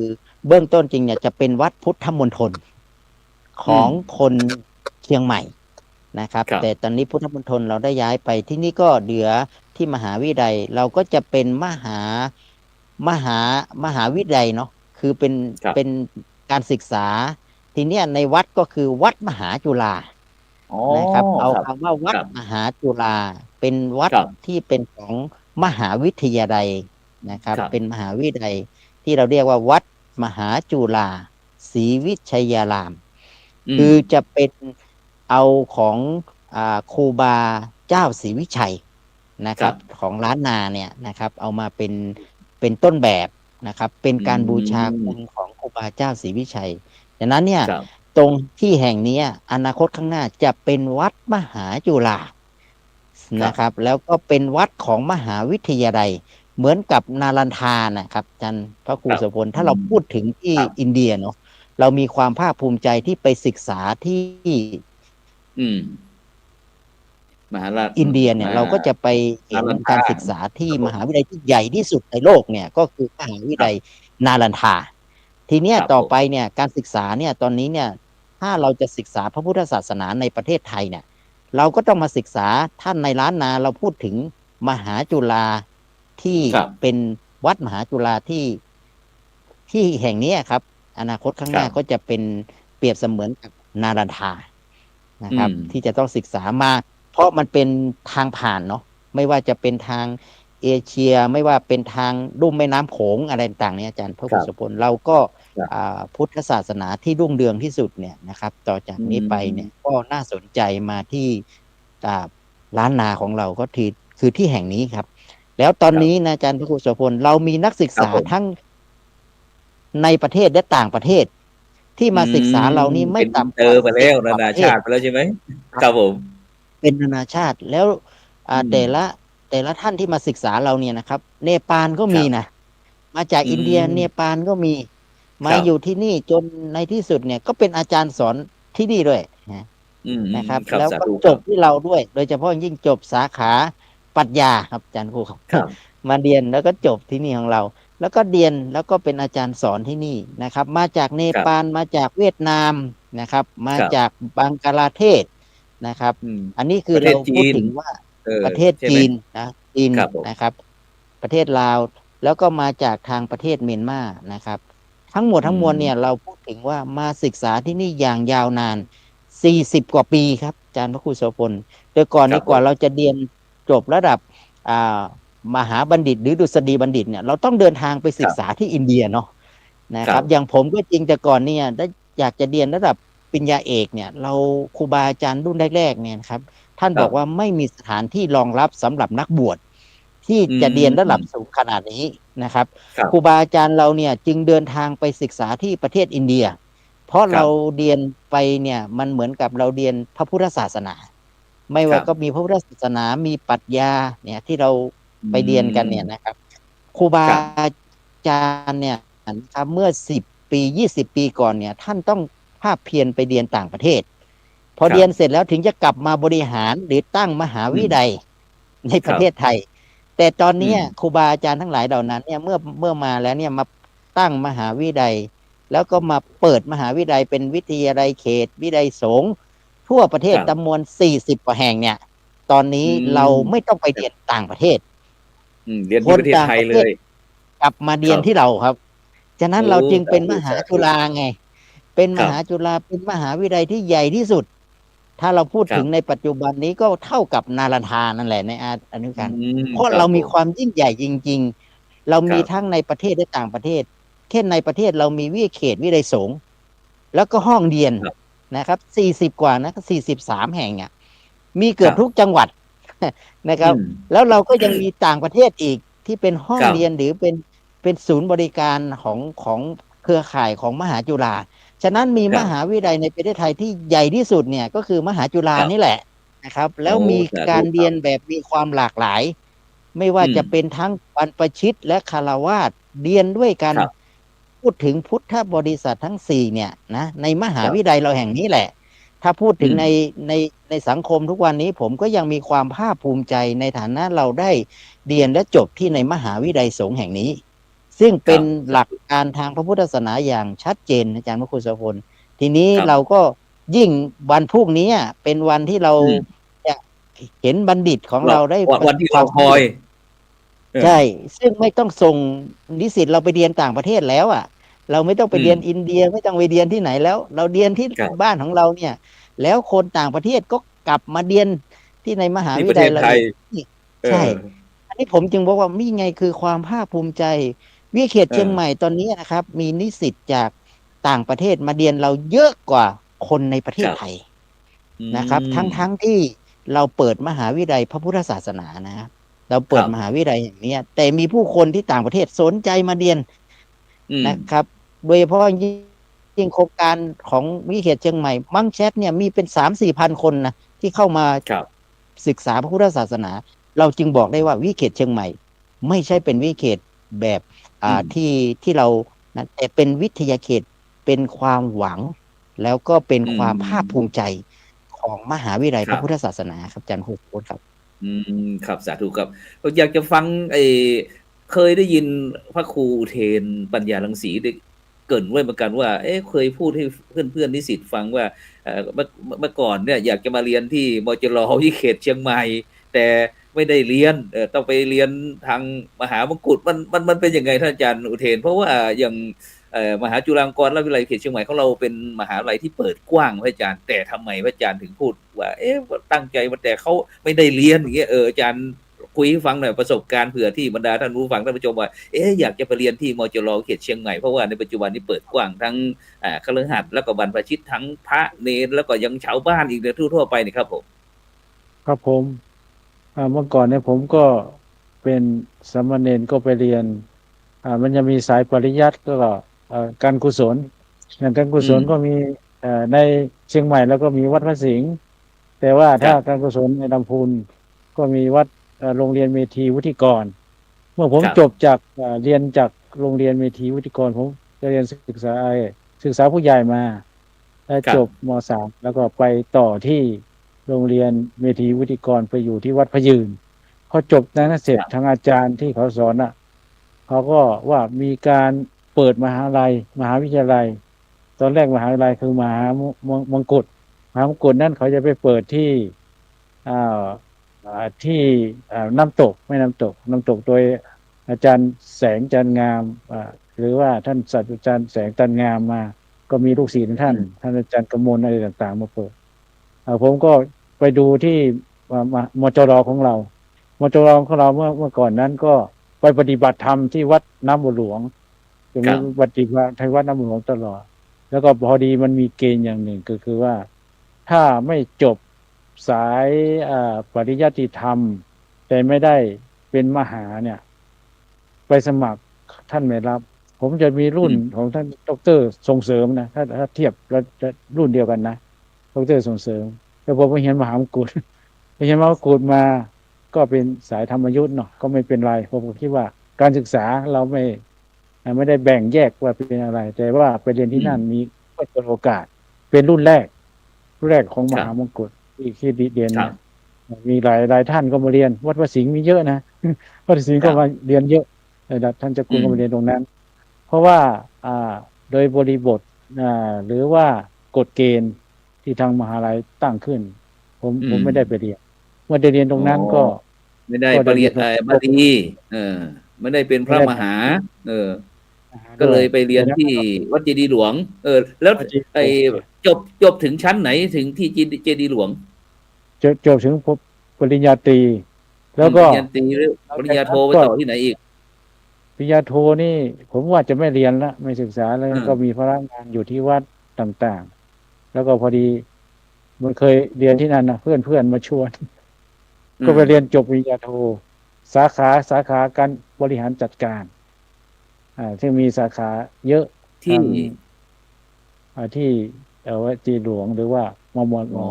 เบื้องต้นจริงเนี่ยจะเป็นวัดพุทธมณฑลของคนเชียงใหม่นะครับแต่ตอนนี้พุทธมณฑลเราได้ย้ายไปที่นี่ก็เหลือที่มหาวิทยาลัยเราก็จะเป็นมหาวิทยาลัยเนาะคือเป็นการศึกษาทีเนี้ยในวัดก็คือวัดมหาจุฬานะครับเอาคำว่าวัดมหาจุฬาเป็นวัดที่เป็นของมหาวิทยาลัยนะครับเป็นมหาวิทยาลัยที่เราเรียกว่าวัดมหาจุฬาศรีวิชัยารามคือจะเป็นเอาของครูบาเจ้าศรีวิชัยนะครับของล้านนาเนี่ยนะครับเอามาเป็นต้นแบบนะครับเป็นการบูชาคุณของครูบาเจ้าศรีวิชัยดังนั้นเนี่ยตรงที่แห่งนี้อนาคตข้างหน้าจะเป็นวัดมหาจุฬานะครับแล้วก็เป็นวัดของมหาวิทยาลัยเหมือนกับนาลันทานะครับอาจารย์พระครูโสพลถ้าเราพูดถึงที่อินเดียเนาะเรามีความภาคภูมิใจที่ไปศึกษาที่มหาราชอินเดียเนี่ยเราก็จะไปเห็นการศึกษาที่มหาวิทยาลัยที่ใหญ่ที่สุดในโลกเนี่ยก็คือมหาวิทยาลัยนาลันทาทีเนี้ยต่อไปเนี่ยการศึกษาเนี่ยตอนนี้เนี่ยถ้าเราจะศึกษาพระพุทธศาสนาในประเทศไทยเนี่ยเราก็ต้องมาศึกษาท่านในล้านนาเราพูดถึงมหาจุฬาที่เป็นวัดมหาจุฬาที่แห่งนี้ครับอนาคตข้างหน้าก็จะเป็นเปรียบเสมือนกับนาลันทานะครับที่จะต้องศึกษามาเพราะมันเป็นทางผ่านเนาะไม่ว่าจะเป็นทางเอเชียไม่ว่าเป็นทางลุ่มแม่น้ำโขงอะไรต่างๆเนี่ยอาจารย์พระครูโสพลเราก็พุทธศาสนาที่รุ่งเรืองที่สุดเนี่ยนะครับต่อจากนี้ไปเนี่ยก็น่าสนใจมาที่ล้านนาของเราก็คือที่แห่งนี้ครับแล้วตอนนี้นะอาจารย์พระครูโสพลเรามีนักศึกษาทั้งในประเทศและต่างประเทศที่มาศึกษาเรานี่ไม่ต่ำกว่าไปแล้วนานาชาติไปแล้วใช่ไหมครับผมเป็นนานาชาติแล้วแต่ละท่านที่มาศึกษาเราเนี่ยนะครับเนปาลก็มีนะมาจากอินเดียเนปาลก็มีมาอยู่ที่นี่จนในที่สุดเนี่ยก็เป็นอาจารย์สอนที่นี่ด้วยนะครับแล้วก็จบที่เราด้วยโดยเฉพาะยิ่งจบสาขาปรัชญาครับอาจารย์ครูครับมาเรียนแล้วก็จบที่นี่ของเราแล้วก็เรียนแล้วก็เป็นอาจารย์สอนที่นี่นะครับมาจากเนปาลมาจากเวียดนามนะครับมาจากบังกลาเทศนะครับอันนี้คือเราพูดถึงว่าประเทศจีนนะครับประเทศลาวแล้วก็มาจากทางประเทศเมียนมานะครับทั้งหมดทั้งมวลเนี่ยเราพูดถึงว่ามาศึกษาที่นี่อย่างยาวนาน40 กว่าปีครับอาจารย์พระครูโสพลโดยก่อนนี้กว่าเราจะเรียนจบระดับมหาบัณฑิตหรือดุษฎีบัณฑิตเนี่ยเราต้องเดินทางไปศึกษาที่อินเดียเนาะนะครับอย่างผมก็จริงแต่ก่อนเนี่ยได้อยากจะเรียนระดับปริญญาเอกเนี่ยเราครูบาอาจารย์รุ่นแรกๆเนี่ยครับท่านบอกว่าไม่มีสถานที่รองรับสำหรับนักบวชที่จะเรียนระดับสูงขนาดนี้นะครับครูบาอาจารย์เราเนี่ยจึงเดินทางไปศึกษาที่ประเทศอินเดียเพราะเราเรียนไปเนี่ยมันเหมือนกับเราเรียนพระพุทธศาสนาไม่ว่าก็มีพระพุทธศาสนามีปรัชญาเนี่ยที่เราไปเรียนกันเนี่ยนะครับครูบาอาจารย์เนี่ยนะครับเมื่อ10 ปี20 ปีก่อนเนี่ยท่านต้องภาคเพียรไปเรียนต่างประเทศพอเรียนเสร็จแล้วถึงจะกลับมาบริหารหรือตั้งมหาวิทยาลัยในประเทศไทยแต่ตอนนี้ครูบาอาจารย์ทั้งหลายเหล่านั้นเนี่ยเมื่อมาแล้วเนี่ยมาตั้งมหาวิทยาลัยแล้วก็มาเปิดมหาวิทยาลัยเป็นวิทยาลัยเขตวิทยาลัยสงฆ์ทั่วประเทศจำนวน40 กว่าแห่งเนี่ยตอนนี้เราไม่ต้องไปเรียนต่างประเทศเรียนที่ประเทศไทยเลยกลับมาเรียนที่เราครับฉะนั้นเราจึงเป็นมหาจุฬาไงเป็นมหาจุฬาเป็นมหาวิทยาลัยที่ใหญ่ที่สุดถ้าเราพูดถึงในปัจจุบันนี้ก็เท่ากับนาลันทานั่นแหละในอนุการเพราะเรามีความยิ่งใหญ่จริงๆเรามีทั้งในประเทศและต่างประเทศเช่นในประเทศเรามีวิเขตวิทยาลัยสงฆ์แล้วก็ห้องเรียนนะครับ40 กว่านะ43 แห่งเนี่ยมีเกือบทุกจังหวัดนะครับแล้วเราก็ยังมีต่างประเทศอีกที่เป็นห้องเรียนหรือเป็นศูนย์บริการของเครือข่ายของมหาจุฬา ฉะนั้นมี ครับ มหาวิทยาลัยในประเทศไทยที่ใหญ่ที่สุดเนี่ยก็คือมหาจุฬา ครับ นี่แหละนะครับ แล้ว โอ้ มี สาธุ การเรียน ครับ แบบมีความหลากหลาย ไม่ว่า อืม จะเป็นทั้งบรรพชิตและฆราวาสเรียนด้วยกัน ครับ พูดถึงพุทธบริษัททั้งสี่เนี่ยนะในมหา ครับ วิทยาลัยเราแห่งนี้แหละ ถ้าพูดถึง อืม ในสังคมทุกวันนี้ผมก็ยังมีความภาคภูมิใจในฐานะเราได้เรียนและจบที่ในมหาวิทยาลัยสงฆ์แห่งนี้ ซึ่งเป็น ครับ หลักการทางพระพุทธศาสนาอย่างชัดเจนอาจารย์พระคุณโสพลทีนี้ ครับ เราก็ยิ่งวันพรุ่งนี้เป็นวันที่เรา อืม จะเห็นบัณฑิตของ เรา เราได้ วันที่ ประสบความ เราคอย เออ ใช่ ซึ่งไม่ต้องส่งนิสิตเราไปเรียนต่างประเทศแล้วเราไม่ต้องไป อืม เรียนอินเดียไม่ต้องไปเรียนที่ไหนแล้ว เราเรียนที่ ครับ บ้านของเราเนี่ย แล้วคนต่างประเทศก็กลับมาเรียนที่ในมหา ที่ วิ ป ท ระ ยา เท ลัย ศไทย อีก เอ ใช่ อ อันนี้ผมจึงบอกว่านี่ไงคือความภาคภูมิใจ วิทยาเขต เออ เชียงใหม่ตอนนี้นะครับ มีนิสิตจากต่างประเทศมาเรียนเราเยอะกว่าคนในประเทศ ครับ ไทย อื นะครับ ม ทั้งที่เราเปิดมหาวิทยาลัยพระพุทธศาสนานะครับ เราเปิ ค ด รับ มหาวิทยาลัยอย่างนี้แต่มีผู้คนที่ต่างประเทศสนใจมาเรียน อืม นะครับ โดยเฉพาะยิ่งโครงการของวิทยาเขตเชียงใหม่มั่งแชทเนี่ยมีเป็น 3-4 พันคนนะที่เข้ามา ครับ ศึกษาพระพุทธศาสนา เราจึงบอกได้ว่าวิทยาเขตเชียงใหม่ ไม่ใช่เป็นวิทยาเขตแบบ อืม ที่เรานะแต่เป็นวิทยาเขตเป็นความหวัง แล้วก็เป็น อื ความภาคภู ม มิใจของมหาวิทยาลัย ค พ รั ระ บ พุทธศาสนาครับอาจารย์โค้ชครับ อืม ครับ สาธุครับ อยากจะฟังเคยได้ยินพระครูอุเทนปัญญารังสีได้เกริ่นไว้เหมือนกันว่า เคยพูดให้เพื่อนๆนิสิตฟังว่า เมื่อก่อนเนี่ยอยากจะมาเรียนที่มจร.วิเขตเชียงใหม่ แต่ไม่ได้เรียน ต้องไปเรียนทางมหามกุฏ มันเป็นยังไงท่านอาจารย์อุเทน เพราะว่าอย่าง มหาจุฬาลงกรณราชวิทยาลัยเขตเชียงใหม่ของเราเป็นมหาวิทยาลัยที่เปิดกว้างพระอาจารย์ แต่ทำไมพระอาจารย์ถึงพูดว่า ตั้งใจมาแต่เขาไม่ได้เรียนอย่างเงี้ย อาจารย์คุยให้ฟังหน่อยประสบการณ์เผื่อที่บรรดาท่านผู้ฟังท่านผู้ชมว่า อยากจะไปเรียนที่มจร.เขตเชียงใหม่ เพราะว่าในปัจจุบันนี้เปิดกว้างทั้งคฤหัสถ์แล้วก็บรรพชิตทั้งพระเณรแล้วก็ยังชาวบ้านอีกเนี่ยทั่วๆไปนี่ครับผม ครับผมเมื่อก่อนเนี่ยผมก็เป็นสามเณรก็ไปเรียนมันจะมีสายปริยัติก็การกุศลอย่างการกุศล อืม ก็มีในเชียงใหม่แล้วก็มีวัดพระสิงห์แต่ว่าถ้า ครับ การกุศลในลำพูนก็มีวัดโรงเรียนเมธีวุฒิกร เมื่อผม ครับ จบจากเรียนจากโรงเรียนเมธีวุฒิกรผมจะเรียนศึกษาผู้ใหญ่มาและ ครับ จบม.3 แล้วก็ไปต่อที่โรงเรียนเมธีวุฒิกรไปอยู่ที่วัดพระยืนพอจบนั้นเสร็จ ครับ ทางอาจารย์ที่เขาสอนเขาก็ว่ามีการเปิดมหาวิทยาลัย ตอนแรกมหาวิทยาลัยคือมหามงกุฎนั่นเขาจะไปเปิดที่ที่น้ำตกไม่น้ำตกโดยอาจารย์แสงจันทร์งามหรือว่าท่านศาสตราจารย์แสงจันทร์งามมา ก็มีลูกศิษย์ท่านอาจารย์กมลอะไรต่างๆมาเปิดผมก็ไปดูที่มจร.ของเราเมื่อก่อนนั้นก็ไปปฏิบัติธรรมที่วัดน้ำบัวหลวงจะมีปฏิบัติที่วัดน้ำบัวหลวงตลอดแล้วก็พอดีมันมีเกณฑ์อย่างหนึ่งก็คือว่าถ้าไม่จบสายปริยัติธรรมแต่ไม่ได้เป็นมหาเนี่ยไปสมัครท่านไม่รับ ผมจะมีรุ่นของท่านดร.ส่งเสริมนะถ้าเทียบรุ่นเดียวกันนะดร.ส่งเสริมแต่ผมไปเรียนมหามกุฏมาก็เป็นสายธรรมยุทธ์เนาะก็ไม่เป็นไรเพราะผมคิดว่าการศึกษาเราไม่ได้แบ่งแยกว่าเป็นอะไร แต่ว่าไปเรียนที่นั่นมีเปิดโอกาสเป็นรุ่นแรกของมหามงกุฎที่เรียนเนี่ยมีหลายท่านก็มาเรียนวัดพระสิงห์มีเยอะนะวัดพระสิงห์ก็มาเรียนเยอะระดับท่านเจ้าคุณก็มาเรียนตรงนั้นเพราะว่าโดยบริบทหรือว่ากฎเกณฑ์ที่ทางมหาลัยตั้งขึ้นผมไม่ได้ไปเรียนเมื่อได้เรียนตรงนั้นก็ไม่ได้ปริญญาบาลีไม่ได้เป็นพระมหาก็เลยไปเรียนที่วัดเจดีย์หลวงแล้วจบถึงชั้นไหนถึงที่เจดีย์หลวงจบถึงปริญญาตรีแล้วก็ปริญญาตรีหรือปริญญาโทไปต่อที่ไหนอีกปริญญาโทนี่ผมว่าจะไม่เรียนละไม่ศึกษาแล้วก็มีพนักงานอยู่ที่วัดต่างๆแล้วก็พอดีมันเคยเรียนที่นั่นนะเพื่อนมาชวนก็ไปเรียนจบปริญญาโทสาขาการบริหารจัดการซึ่งมีสาขาเยอะที่ ที่ว่าจีหลวงหรือว่ามม อ๋อ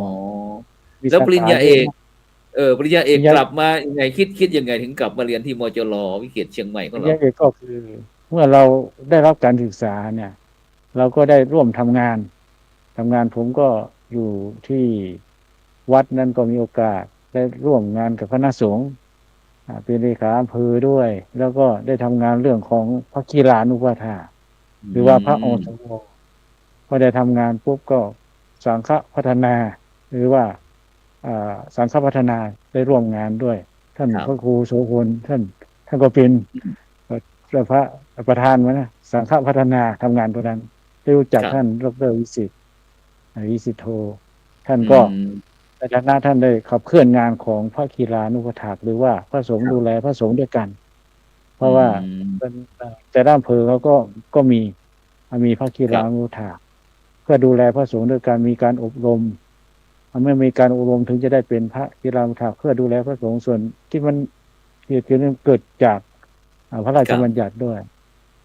มี แล้ว สา ปริญ ขา ญา เย เอ อะ ก มาก ปริญญาเอ ป ก ริญญาก ลับมายังไงคิดยังไงถึงกลับมาเรียนที่มจร.วิเศษเชียงใหม่ข ป อง ริญ เรา ญาเอกก็คือเมื่อเราได้รับการศึกษาเนี่ย เราก็ได้ร่วมทำงานผมก็อยู่ที่วัดนั้นก็มีโอกาสได้ร่วมงานกับคณะสงฆ์เป็นเลขาอำเภอด้วย แล้วก็ได้ทำงานเรื่องของพระกีฬานุปถาหรือว่าพระอสมพอได้ทำงานปุ๊บก็สังฆพัฒนา หรือว่าสังฆพัฒนาได้ร่วมงานด้วย ท่าน ครับ พระครูโสพลท่านก็เป็นพระประธานมานะสังฆพัฒนาทำงานตัวนั้นได้รู้จัก ครับ ท่านดร.วิสิทธิ์โท ท่าน อื ก็ ม ในฐานะท่านได้ขับเคลื่อนงานของพระกีฬานุปถากหรือว่าพระสงฆ์ ครับ ดูแลพระสงฆ์ด้วยกัน เพราะว่าเป็นแต่ละอำเภอเขาก็มีพระกี ค ฬา รับ นุปถากเพื่อดูแลพระสงฆ์ด้วยการมีการอบรมเมื่อมีการอบรมถึงจะได้เป็นพระกีฬานุปถากเพื่อดูแลพระสงฆ์ส่วนที่มันเกิดจากพระราชบัญญัติด้วย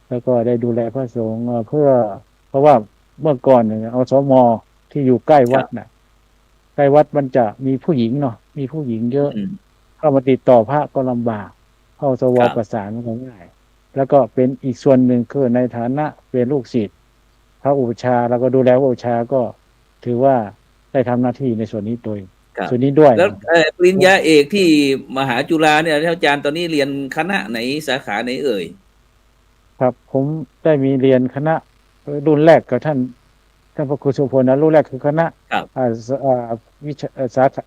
แล้วก็ได้ดูแลพระสงฆ์เพราะว่าเมื่อก่อนเนี่ยอสม.ที่อยู่ใกล้วัดน่ะใกล้วัดมันจะมีผู้หญิงเนาะมีผู้หญิงเยอะ อืม เข้ามาติดต่อพระก็ลำบากเข้าสว ครับ ประสานมันง่าย แล้วก็เป็นอีกส่วนหนึ่งคือในฐานะเป็นลูกศิษย์พระอุปชฌาย์แล้วก็ดูแลพระอุปชฌาย์ก็ถือว่าได้ทำหน้าที่ในส่วนนี้โดย ครับ ส่วนนี้ด้วย แล้วปริญญาเอกที่มหาจุฬาเนี่ยท่านอาจารย์ตอนนี้เรียนคณะไหนสาขาไหนเอ่ย ครับผมได้มีเรียนคณะรุ่นแรกกับท่านพระครูสุพลนะรุ่นแรกคือคณะ ครับ วิชาสาขา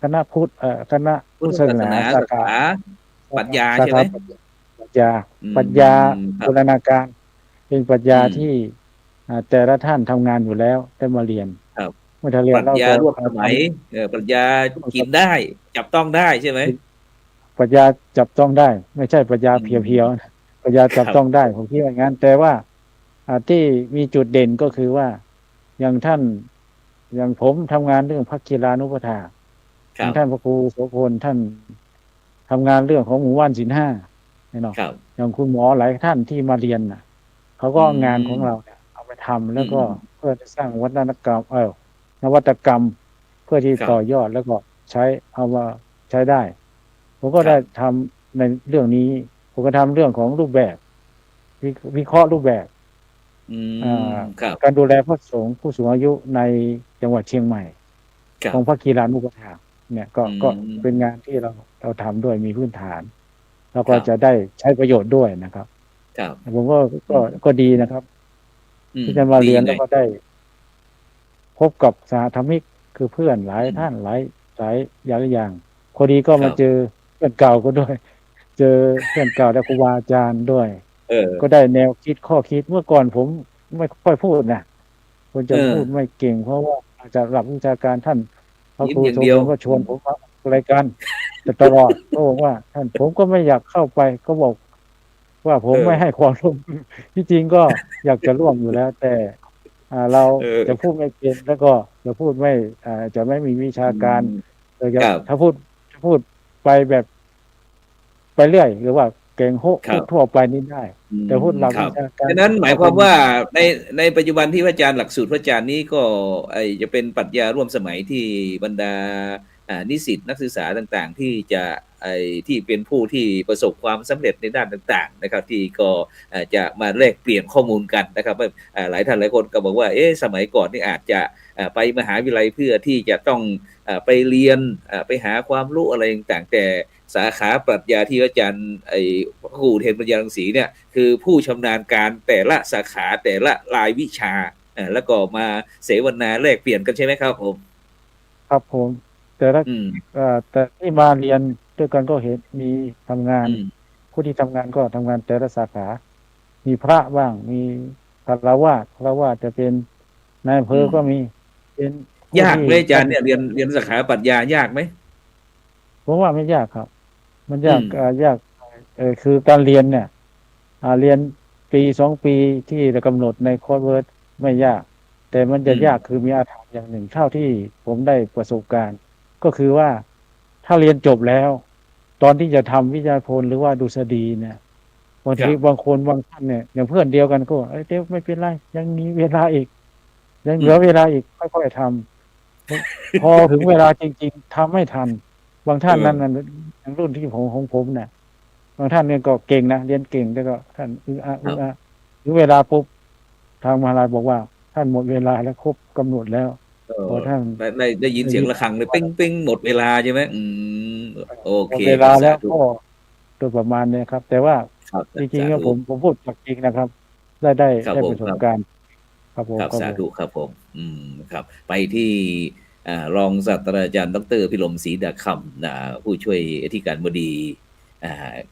คณะพุทธคณะ พุ พุ ท ท ธ ธศา ศา ส ส นา นา สา สา ขา ขาปรัชญา สา ใช่ไห ขาม ปรัชญา อืม ปรัชญา ครับ บูรณาการเป็นปรัชญา อืม ที่แต่ละท่านทำงานอยู่แล้วได้มาเรียน ครับ เมื่อเรีย ป น รัช แล้ว ญา ก็ ร่วมสมัยปรัชญากินได้จับต้องได้ใช่ไหม ปรัชญาจับต้องได้ ไม่ใช่ปรัชญา อืม เพียวๆนะปรัชญาจับ ครับ ต้องได้ผมคิดว่างั้นแต่ว่าที่มีจุดเด่นก็คือว่าอย่างผมทำงานเรื่องพระกีฬานุปถาก ครับ ท่านพระครูโสพลท่านทำงานเรื่องของหมู่บ้านศีลห้าเนาะ ครับ อย่างคุณหมอหลายท่านที่มาเรียนน่ะเขาก็เอางานของเราเนี่ยเอาไปทำแล้วก็เพื่อจะสร้างวัฒนกรรมนวัตกรรม เพื่อที่ ครับ ต่อยอดแล้วก็เอามาใช้ได้ ผมก็ ครับ ได้ทำในเรื่องนี้ผมก็ทำเรื่องของรูปแบบวิเคราะห์รูปแบบ อืมครับ การดูแลพระสงฆ์ผู้สูงอายุในจังหวัดเชียงใหม่ ครับ ของพระกีฬานุปถากเนี่ยก็ อืม ก็เป็นงานที่เราทำด้วยมีพื้นฐาน แล้วก็ ครับ จะได้ใช้ประโยชน์ด้วยนะครับ ครับ ผมก็ดีนะครับ อืม ที่จะมาเรียน ดี แล้ว ไง ก็ได้ พบกับสหธรรมิกคือเพื่อนหลาย อืม ท่านหลายอย่างพอดีก็ ครั มา บ เจอเพื่อนเก่าก็ด้วย เจอเพื่อนเก่าและครูบาอาจารย์ด้วย เออ ก็ได้แนวคิดข้อคิดเมื่อก่อนผมไม่ค่อยพูดนะควรจะ เออ พูดไม่เก่ง เพราะว่าอาจจะหลับวิชาการท่านพระ ยิ้ ค ม รู อย่าง โส เดีย พ ว ลก็ชวนผมมารายการแต่ตลอด ก็บอกว่าท่านผมก็ไม่อยากเข้าไปก็บอกว่าผม เออ ไม่ให้ความร่วมมือที่จริงก็อยากจะร่วมอยู่แล้ว แต่เรา เออ จะพูดไม่เป็นแล้วก็จะพูดไม่จะไม่มีวิชาการ ครับ ถ้าพูดไปแบบไปเรื่อยหรือว่าเก่งโฮก ครับ ทั่วไปนี่ได้ แต่พูดหลัก ครั วิ บ ชาการ ฉะนั้นหมายความว่าในปัจจุบันที่พระอาจารย์หลักสูตรพระอาจารย์นี้ก็จะเป็นปรัชญาร่วมสมัยที่บรรดานิสิตนักศึกษาต่างๆ ที่จะที่เป็นผู้ที่ประสบความสำเร็จในด้านต่างๆนะครับที่ก็จะมาแลกเปลี่ยนข้อมูลกันนะครับหลายท่านหลายคนก็บอกว่าสมัยก่อนนี่อาจจะไปมหาวิทยาลัยเพื่อที่จะต้องไปเรียนไปหาความรู้อะไรต่างๆแต่สาขาปรัชญาที่อาจารย์พระครูเทนปัญญารังสีเนี่ยคือผู้ชำนาญการแต่ละสาขาแต่ละรายวิชาแล้วก็มาเสวนาแลกเปลี่ยนกันใช่ไหมครับผม ครับผมแต่ละแต่ที่มาเรียนด้วยกันก็เห็นมีทำงาน ผู้ที่ทำงานก็ทำงานแต่ละสาขา มีพระบ้างมีคารวะจะเป็นนายอำเภอก็มีเป็นผู้ ยากไหม ที่ อาจารย์เนี่ยเรียนสาขาปรัชญายากไหม ผมว่าไม่ยากครับ มันยากยากคือการเรียนเนี่ยเรียนปี2 ปีที่เรากำหนดในคอร์สเวิร์ดไม่ยาก แต่มันจะยากคือมีอาถรรพ์อย่างหนึ่งเท่าที่ผมได้ประสบการณ์ ก็คือว่าถ้าเรียนจบแล้ว ตอนที่จะทำวิจัยพลหรือว่าดุษฎีเนี่ยบางทีบางคนบางท่านเนี่ยอย่างเพื่อนเดียวกันก็เดี๋ยวไม่เป็นไรยังมีเวลาอีก ยังเหลือเวลาอีกค่อยๆทำพอถึงเวลาจริงๆทำไม่ทันบางท่านนั้นอย่างรุ่นที่ของผมเนี่ยบางท่านเนี่ยก็เก่งนะเรียนเก่งแต่ก็ท่านถึงเวลาปุ๊บทางมหาลัยบอกว่าท่านหมดเวลาแล้วครบกำหนดแล้วพอท่าน ได้ยินเสียงระฆังเลยปิ้งปิ้งหมดเวลาใช่ไหมโอ หม เค ดเวลาแล้ว สธุ ก็โดยประมาณเนี้ครับ แต่ว่า ครับ จริงๆ สา แล้ว ธุ ผมพูดจากจริงนะครับ ได้ ครับ ได้ ผ ป ม ระสบการณ์ครับผม ครับ ครับ สา ผม ธุครับผมครับ ไปที่รองศาสตราจารย์ดรพิรมศรีดาคำผู้ช่วยอธิการบดี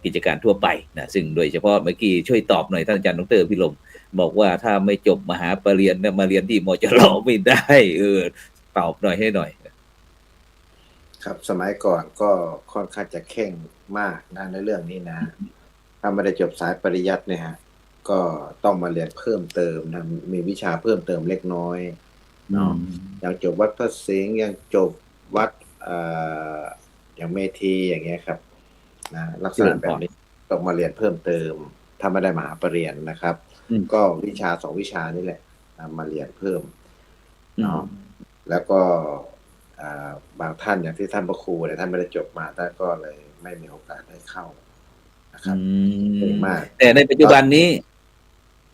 กิจการทั่วไปนะซึ่งโดยเฉพาะเมื่อกี้ช่วยตอบหน่อยท่านอาจารย์ดรพิรมบอกว่าถ้าไม่จบมหาปรริญญามาเรียนที่มจรไม่ได้ตอบหน่อยให้หน่อย ครับสมัยก่อนก็ค่อนข้างจะเข่งมากนะในเรื่องนี้นะถ้าไม่ได้จบสายปริยัติเนี่ยฮะก็ต้องมาเรียนเพิ่มเติมนะมีวิชาเพิ่มเติมเล็กน้อยเนาะอย่างจบวัดพระสิงห์ยังจบวัดอย่างเมธีอย่างเงี้ยครับนะลักษณะแบบนี้ต้องมาเรียนเพิ่มเติมถ้าไม่ได้มหาปรริญญานะครับ ก็วิชา2 วิชานี่แหละมาเรียนเพิ่มเนาะแล้วก็บางท่านอย่างที่ท่านพระครูเนี่ยท่านไม่ได้จบมาท่านก็เลยไม่มีโอกาสได้เข้านะครับเก่งมากแต่ในปัจจุบันนี้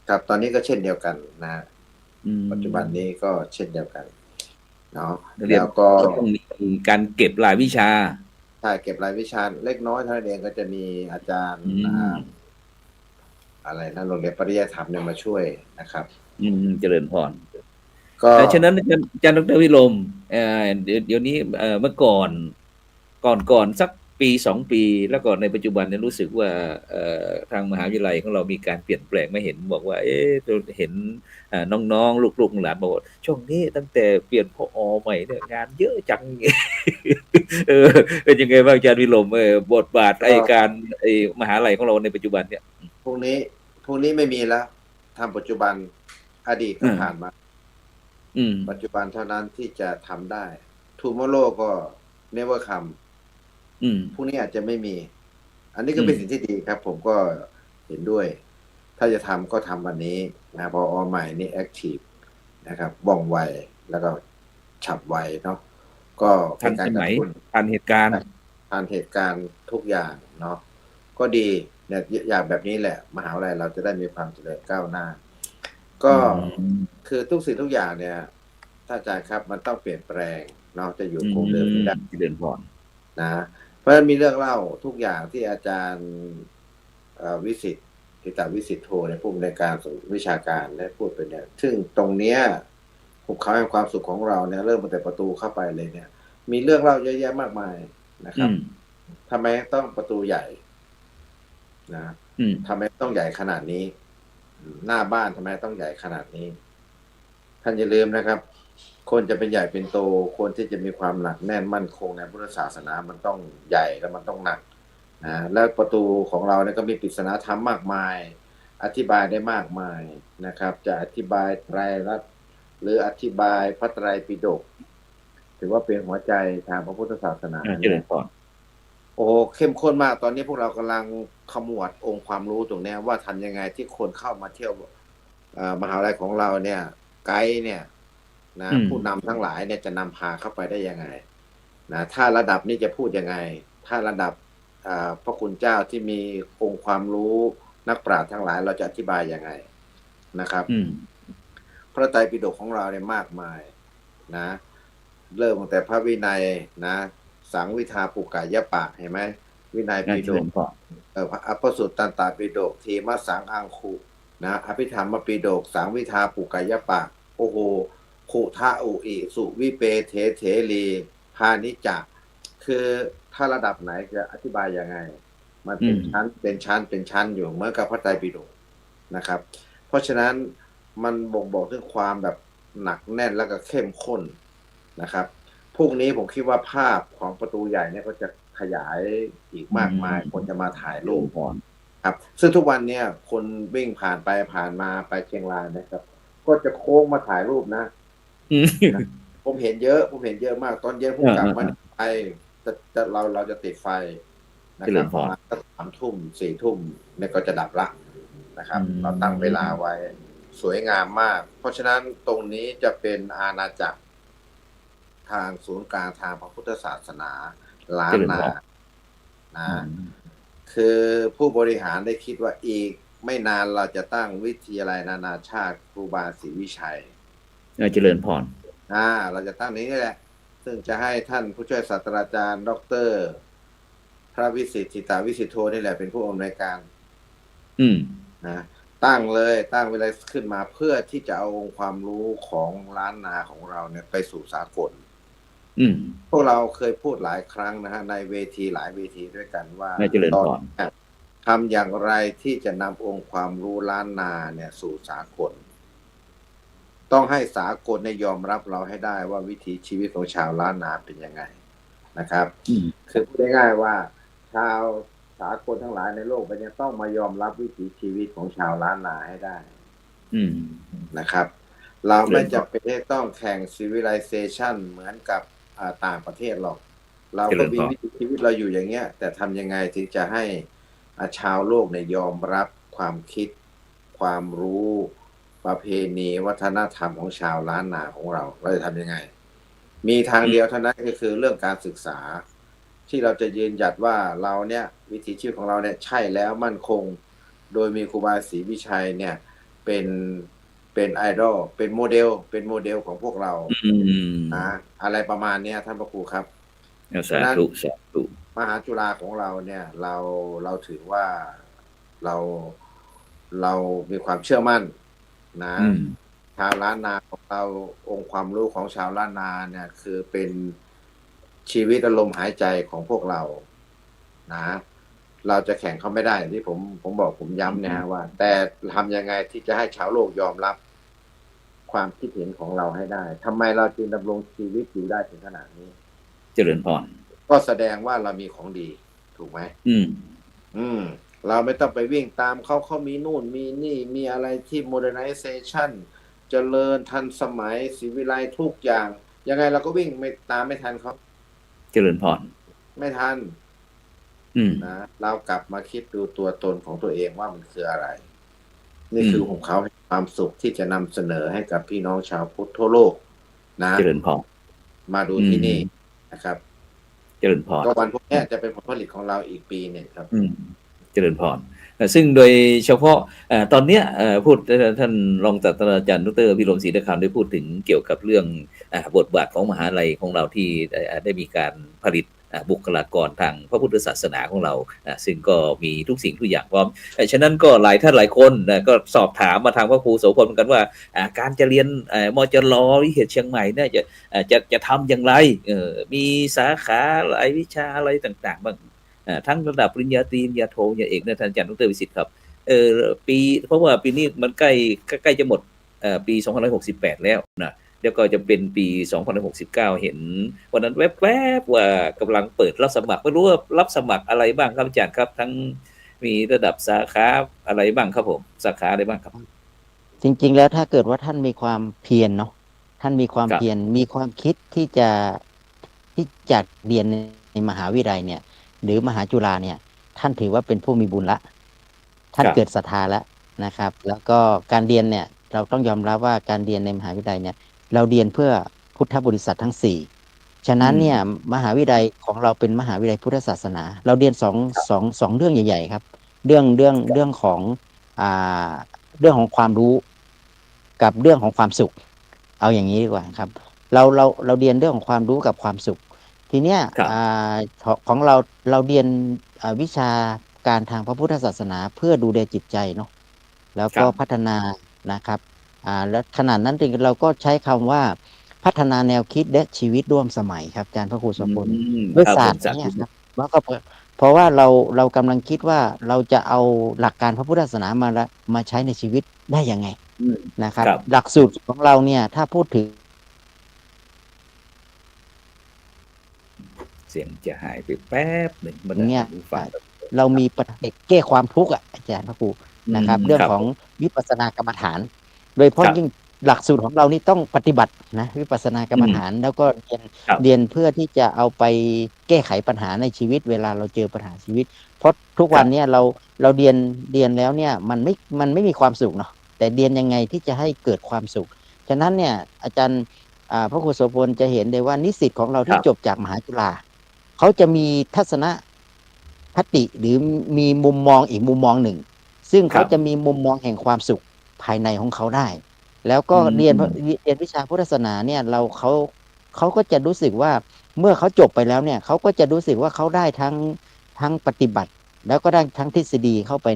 ครับตอนนี้ก็เช่นเดียวกันนะปัจจุบันนี้ก็เช่นเดียวกันเนาะแล้วก็ต้องมีการเก็บรายวิชาใช่เก็บรายวิชาเล็กน้อยเท่านั้นเองก็จะมีอาจารย์อะไรนะโรงเรียนปริยัติธรรมเนี่ยมาช่วยนะครับเจริญพรก็ฉะนั้นอาจารย์ดร.วิโรมเดี๋ยวนี้เมื่อก่อนสักปี2 ปีแล้วก็ในปัจจุบันเนี่ยรู้สึกว่าทางมหาวิทยาลัยของเรามีการเปลี่ยนแปลงไม่เห็นบอกว่าเห็นน้องๆลูกๆหลานบอกว่าช่วงนี้ตั้งแต่เปลี่ยนผอ.ใหม่เนี่ยงานเยอะจังเป็นยังไงบ้างอาจารย์วิโรมบทบาทการมหาวิทยาลัยของเราในปัจจุบันเนี่ยพวกนี้ไม่มีแล้วทำปัจจุบันอดีตก็ผ่านมาปัจจุบันเท่านั้นที่จะทำได้ tomorrow ก็ never come พวกนี้อาจจะไม่มีอันนี้ก็เป็นสิ่งที่ดีครับผมก็เห็นด้วยถ้าจะทำก็ทำวันนี้นะพอใหม่นี่ active นะครับว่องไวแล้วก็ฉับไวเนาะก็เป็นการกระตุ้นทันเหตุการณ์ทุกอย่างเนาะก็ดีเนี่ยอย่างแบบนี้แหละมหาวิทยาลัยเราจะได้มีความเจริญก้าวหน้าก็คือทุกสิ่งทุกอย่างเนี่ยถ้าอาจารย์ครับมันต้องเปลี่ยนแปลงเนาะจะอยู่คงเดิมไม่ได้เดินพรนะเพราะฉะนั้นมีเรื่องเล่าทุกอย่างที่อาจารย์วิสิทธิ์ทิตาวิสิทธิ์โทในผู้อำนวยการวิชาการได้พูดไปเนี่ยซึ่งตรงเนี้ยภูเขาแห่งความสุขของเราเนี่ยเริ่มตั้งแต่ประตูเข้าไปเลยเนี่ยมีเรื่องเล่าเยอะแยะมากมายนะครับทำไมต้องประตูใหญ่นะทำไมต้องใหญ่ขนาดนี้หน้าบ้านทำไมต้องใหญ่ขนาดนี้ท่านอย่าลืมนะครับคนจะเป็นใหญ่เป็นโตคนที่จะมีความหนักแน่นมั่นคงในพุทธศาสนามันต้องใหญ่และมันต้องหนักนะแล้วประตูของเราเนี่ยก็มีปริศนาธรรมมากมายอธิบายได้มากมายนะครับจะอธิบายไตรลักษณ์หรืออธิบายพระไตรปิฎกถือว่าเป็นหัวใจทางพระพุทธศาสนาเจริญพรโอ้เข้มข้นมากตอนนี้พวกเรากำลังขมวดองค์ความรู้ตรงนี้ว่าทำยังไงที่คนเข้ามาเที่ยวมหาวิทยาลัยของเราเนี่ยไกด์เนี่ยนะผู้นำทั้งหลายเนี่ยจะนำพาเข้าไปได้ยังไงนะถ้าระดับนี้จะพูดยังไงถ้าระดับพระคุณเจ้าที่มีองค์ความรู้นักปราชญ์ทั้งหลายเราจะอธิบายยังไงนะครับพระไตรปิฎกของเราเนี่ยมากมายนะเริ่มตั้งแต่พระวินัยนะสังวิทาปุกกายปะเห็นไหมวินัยปิฎกอัปปสุตตันตปิฎกทีมสังอังคุนะอภิธรรมปิฎกสังวิทาปุกกายปะโอ้โหขุทะอุอิสุวิเปเทเถลีพานิจักคือถ้าระดับไหนจะอธิบายยังไงมันเป็นชั้นอยู่เหมือนกับพระไตรปิฎกนะครับเพราะฉะนั้นมันบ่งบอกถึงความแบบหนักแน่นแล้วก็เข้มข้นนะครับพรุ่งนี้ผมคิดว่าภาพของประตูใหญ่เนี่ยก็จะขยายอีกมากมายคนจะมาถ่ายรูปครับซึ่งทุกวันเนี่ยคนวิ่งผ่านไปผ่านมาไปเชียงรายนะครับก็จะโค้งมาถ่ายรูปนะผมเห็นเยอะมากตอนเย็นผมกลับมาไปเราจะติดไฟนะครับประมาณ3 ทุ่ม 4 ทุ่มเนี่ยก็จะดับละนะครับเราตั้งเวลาไว้ สวยงามมากเพราะฉะนั้นตรงนี้จะเป็นอาณาจักรทางศูนย์กลางทางพระพุทธศาสนาล้านนานะคือผู้บริหารได้คิดว่าอีกไม่นานเราจะตั้งวิทยาลัยนานาชาติครูบาศรีวิชัยเจริญพรเราจะตั้งนี้แหละซึ่งจะให้ท่านผู้ช่วยศาสตราจารย์ดร.พระวิสิทธิตาวิสิทธิโทนี่แหละเป็นผู้อำนวยการนะตั้งเวลาขึ้นมาเพื่อที่จะเอาองค์ความรู้ของล้านนาของเราเนี่ยไปสู่สากลพวกเราเคยพูดหลายครั้งนะฮะในเวทีหลายเวทีด้วยกันว่าตอนทำอย่างไรที่จะนำองค์ความรู้ล้านนาเนี่ยสู่สากลต้องให้สากลยอมรับเราให้ได้ว่าวิถีชีวิตของชาวล้านนาเป็นยังไงนะครับคือพูดง่ายๆว่าชาวสากลทั้งหลายในโลกมันยังต้องมายอมรับวิถีชีวิตของชาวล้านนาให้ได้นะครับเราไม่จำเป็นที่ต้องแข่ง civilization เหมือนกับต่างประเทศหรอกเราก็มีวิถีชีวิตเราอยู่อย่างเงี้ยแต่ทำยังไงถึงจะให้ชาวโลกเนี่ยยอมรับความคิดความรู้ประเพณีวัฒนธรรมของชาวล้านนาของเราจะทำยังไงมีทางเดียวเท่านั้นก็คือเรื่องการศึกษาที่เราจะยืนหยัดว่าเราเนี่ยวิถีชีวิตของเราเนี่ยใช่แล้วมั่นคงโดยมีครูบาศรีวิชัยเนี่ยเป็นไอดอลเป็นโมเดลของพวกเราอะไรประมาณนี้ท่านพระครูครับสาธุมหาจุฬาของเราเนี่ยเราถือว่าเรามีความเชื่อมั่นนะชาวล้านนาของเราองค์ความรู้ของชาวล้านนาเนี่ยคือเป็นชีวิตอารมณ์หายใจของพวกเรานะเราจะแข่งเขาไม่ได้ที่ผมบอกผมย้ำนะว่าแต่ทำยังไงที่จะให้ชาวโลกยอมรับความคิดเห็นของเราให้ได้ทำไมเราจึงดำรงชีวิตอยู่ได้ถึงขนาดนี้เจริญพรก็แสดงว่าเรามีของดีถูกไหมเราไม่ต้องไปวิ่งตามเขามีนู่นมีนี่มีอะไรที่ modernization เจริญทันสมัยศิวิไลทุกอย่างยังไงเราก็วิ่งไม่ทันเขาเจริญพรไม่ทันนะเรากลับมาคิดดูตัวตนของตัวเองว่ามันคืออะไรนี่คือของเขาความสุขที่จะนำเสนอให้กับพี่น้องชาวพุทธทั่วโลกนะเจริญพรมาดูที่นี่นะครับเจริญพรก็วันพวกนี้จะเป็นผลผลิตของเราอีกปีหนึ่งครับเจริญพรซึ่งโดยเฉพาะตอนเนี้ยพูดท่านรองศาสตราจารย์ดร.พิรมศรีนครได้พูดถึงเกี่ยวกับเรื่องบทบาทของมหาลัยของเราที่ได้มีการผลิตบุคลากรทางพระพุทธศาสนาของเราซึ่งก็มีทุกสิ่งทุกอย่างพร้อมฉะนั้นก็หลายท่านหลายคนก็สอบถามมาทางพระครูโสพลเหมือนกันว่าการจะเรียนมจร.วิเทศเชียงใหม่เนี่ยจะทำอย่างไรมีสาขาหลายวิชาอะไรต่างๆบ้างทั้งระดับปริญญาตรีปริญญาโทปริญญาเอกนะท่านอาจารย์ดร.วิสิทธิ์ครับเพราะว่าปีนี้มันใกล้จะหมดปี2568แล้วนะแล้วก็จะเป็นปี2569เห็นวันนั้นแวบๆว่ากำลังเปิดรับสมัครไม่รู้ว่ารับสมัครอะไรบ้างครับอาจารย์ครับทั้งมีระดับสาขาอะไรบ้างครับผมสาขาอะไรบ้างครับจริงๆแล้วถ้าเกิดว่าท่านมีความเพียรเนาะท่านมีความเพียรมีความคิดที่จะเรียนในมหาวิทยาลัยเนี่ยหรือมหาจุฬาเนี่ยท่านถือว่าเป็นผู้มีบุญละท่านเกิดศรัทธาแล้วนะครับแล้วก็การเรียนเนี่ยเราต้องยอมรับว่าการเรียนในมหาวิทยาลัยเนี่ยเราเรียนเพื่อพุทธบริษัททั้ง4ฉะนั้นเนี่ยมหาวิทยาลัยของเราเป็นมหาวิทยาลัยพุทธศาสนาเราเรียนสองเรื่องใหญ่ๆครับเรื่องของเรื่องของความรู้กับเรื่องของความสุขเอาอย่างนี้ดีกว่าครับเราเรียนเรื่องของความรู้กับความสุขทีเนี้ยของเราเรียนวิชาการทางพระพุทธศาสนาเพื่อดูแลจิตใจเนาะแล้วก็พัฒนานะครับและขนาดนั้นเองเราก็ใช้คำว่าพัฒนาแนวคิดและชีวิตร่วมสมัยครับอาจารย์พระครูโสพลด้วยศาสตร์เนี่ยครับแล้วก็เพราะว่าเรากำลังคิดว่าเราจะเอาหลักการพระพุทธศาสนามาใช้ในชีวิตได้ยังไงนะครับหลักสูตรของเราเนี่ยถ้าพูดถึงเสียงจะหายไปแป๊บหนึ่งมันเนี่ยเรามีปัญหาแก้ความทุกข์อาจารย์พระครูนะครับเรื่องของวิปัสสนากรรมฐานโดยเฉพาะยิ่งหลักสูตรของเรานี่ต้องปฏิบัตินะวิปัสสนากรรมฐานแล้วก็เรียนเพื่อที่จะเอาไปแก้ไขปัญหาในชีวิตเวลาเราเจอปัญหาชีวิตเพราะทุกวันเนี่ยเราเรียนแล้วเนี่ยมันไม่มีความสุขเนาะ แต่เรียนยังไงที่จะให้เกิดความสุขฉะนั้นเนี่ยอาจารย์พระครูโสพลจะเห็นได้ว่านิสิตของเราที่จบจากมหาจุฬาเขาจะมีทัศนคติหรือมีมุมมองอีกมุมมองหนึ่งซึ่งเขาจะมีมุมมองแห่งความสุขภายในของเขาได้แล้วก็เรียนวิชาพุทธศาสนาเนี่ยเขาก็จะรู้สึกว่าเมื่อเขาจบไปแล้วเนี่ยเขาก็จะรู้สึกว่าเขาได้ทั้งปฏิบัติแล้วก็ได้ทั้งทฤษฎีเข้าไป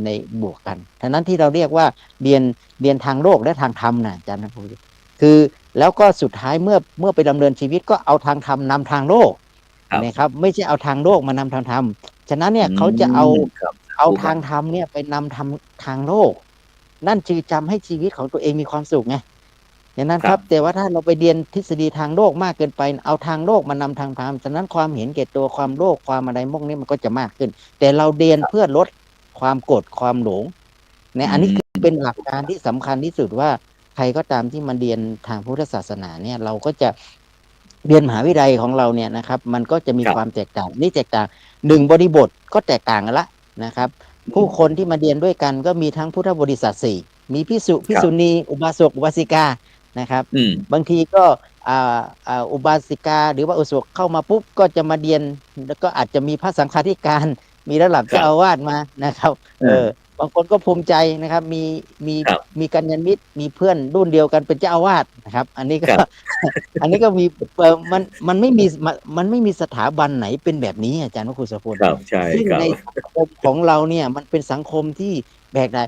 ในบวกกันฉะนั้นที่เราเรียกว่าเรียนทางโลกและทางธรรมนะอาจารย์นะคือแล้วก็สุดท้ายเมื่อไปดำเนินชีวิตก็เอาทางธรรมนำทางโลกนะครับไม่ใช่เอาทางโลกมานำทางธรรมฉะนั้นเนี่ยเขาจะเอาทางธรรมเนี่ยไปนำทางโลกนั่นคือจำให้ชีวิตของตัวเองมีความสุขไงอย่างนั้นครับแต่ว่าถ้าเราไปเรียนทฤษฎีทางโลกมากเกินไปเอาทางโลกมานำทางธรรมฉะนั้นความเห็นแก่ตัวความโลภความอะไรพวกนี้มันก็จะมากขึ้นแต่เราเรียนเพื่อลดความโกรธความหลงเนี่ยอันนี้คือเป็นหลักการที่สำคัญที่สุดว่าใครก็ตามที่มาเรียนทางพุทธศาสนาเนี่ยเราก็จะเรียนมหาวิทยาลัยของเราเนี่ยนะครับมันก็จะมีความแตกต่างนี่แตกต่างหนึ่งบริบทก็แตกต่างกันละนะครับผู้คนที่มาเรียนด้วยกันก็มีทั้งพุทธบริษัท4มีภิกษุภิกษุณีอุบาสกอุบาสิกานะครับบางทีก็อุบาสิกาหรือว่าอุบาสกเข้ามาปุ๊บก็จะมาเรียนแล้วก็อาจจะมีพระสังฆาธิการมีระดับเจ้าอาวาสมานะครับบางคนก็ภูมิใจนะครับมีกัลยาณมิตรมีเพื่อนรุ่นเดียวกันเป็นเจ้าอาวาสนะครับอันนี้ก็มีมันไม่มีสถาบันไหนเป็นแบบนี้อาจารย์พระครูโสพลซึ่งในสังคมของเราเนี่ยมันเป็นสังคมที่แบกได้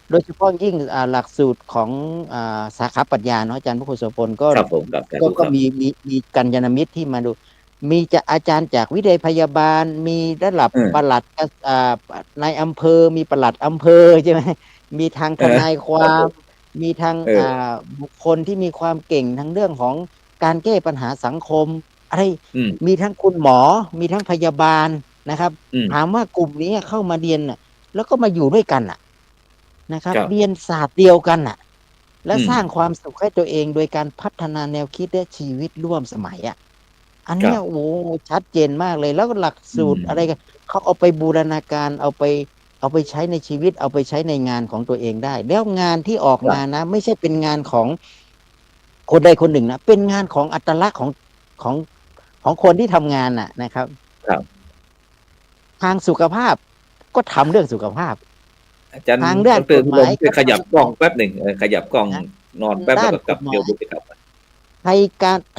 โดยเฉพาะยิ่งหลักสูตรของสาขาปรัชญาเนาะอาจารย์พระครูโสพลก็มีกัลยาณมิตรที่มาดูมีจะอาจารย์จากวิทยาพยาบาลมีระดับปลัดนายอำเภอมีปลัดอำเภอใช่ไหมมีทางทนายความมีทางบุคคลที่มีความเก่งทั้งเรื่องของการแก้ปัญหาสังคมอะไรมีทั้งคุณหมอมีทั้งพยาบาลนะครับถามว่ากลุ่มนี้เข้ามาเรียนแล้วก็มาอยู่ด้วยกันนะครับเรียนศาสตร์เดียวกันและสร้างความสุขให้ตัวเองโดยการพัฒนาแนวคิดและชีวิตร่วมสมัยอันนี้โอ้ชัดเจนมากเลยแล้วหลักสูตรอะไรกันเขาเอาไปบูรณาการเอาไปใช้ในชีวิตเอาไปใช้ในงานของตัวเองได้แล้วงานที่ออกมานะไม่ใช่เป็นงานของคนใดคนหนึ่งนะเป็นงานของอัตลักษณ์ของคนที่ทำงานนะครับทางสุขภาพก็ทำเรื่องสุขภาพอาจารย์ทางด้านกฎหมายขยับกล้องแป๊บหนึ่งขยับกล้องนอนแป๊บแล้วก็กลับเดี๋ยวดูไปกลับ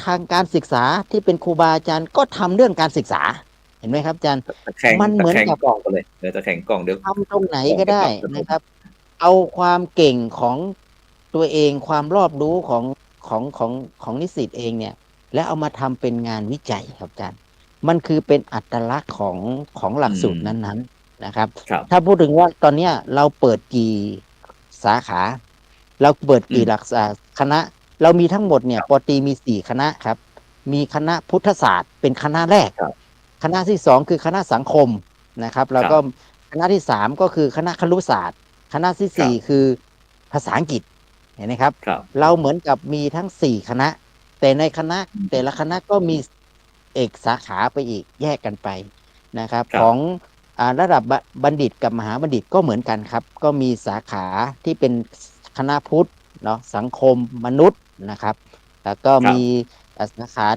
ทางการศึกษาที่เป็นครูบาอาจารย์ก็ทำเรื่องการศึกษาเห็นไหมครับอาจารย์มันเหมือนกับกล้องไปเลยเดี๋ยวจะแข่งกล้องเดี๋ยวทำตรงไหนก็ได้นะครับเอาความเก่งของตัวเองความรอบรู้ของนิสิตเองเนี่ยแล้วเอามาทำเป็นงานวิจัยครับอาจารย์มันคือเป็นอัตลักษณ์ของหลักสูตรนั้นๆนะครับถ้าพูดถึงว่าตอนนี้เราเปิดกี่สาขาเราเปิดกี่หลักคณะเรามีทั้งหมดเนี่ยปตรีมี4คณะครับมีคณะพุทธศาสตร์เป็นคณะแรกคณะที่2คือคณะสังคมนะครับแล้วก็คณะที่3ก็คือคณะครุศาสตร์คณะที่4คือภาษาอังกฤษเห็นไหมครับเราเหมือนกับมีทั้ง4คณะแต่ในคณะแต่ละคณะก็มีเอกสาขาไปอีกแยกกันไปนะครับของระดับบัณฑิตกับมหาบัณฑิตก็เหมือนกันครับก็มีสาขาที่เป็นคณะพุทธเนาะสังคมมนุษย์นะครับแล้วก็มีสาขา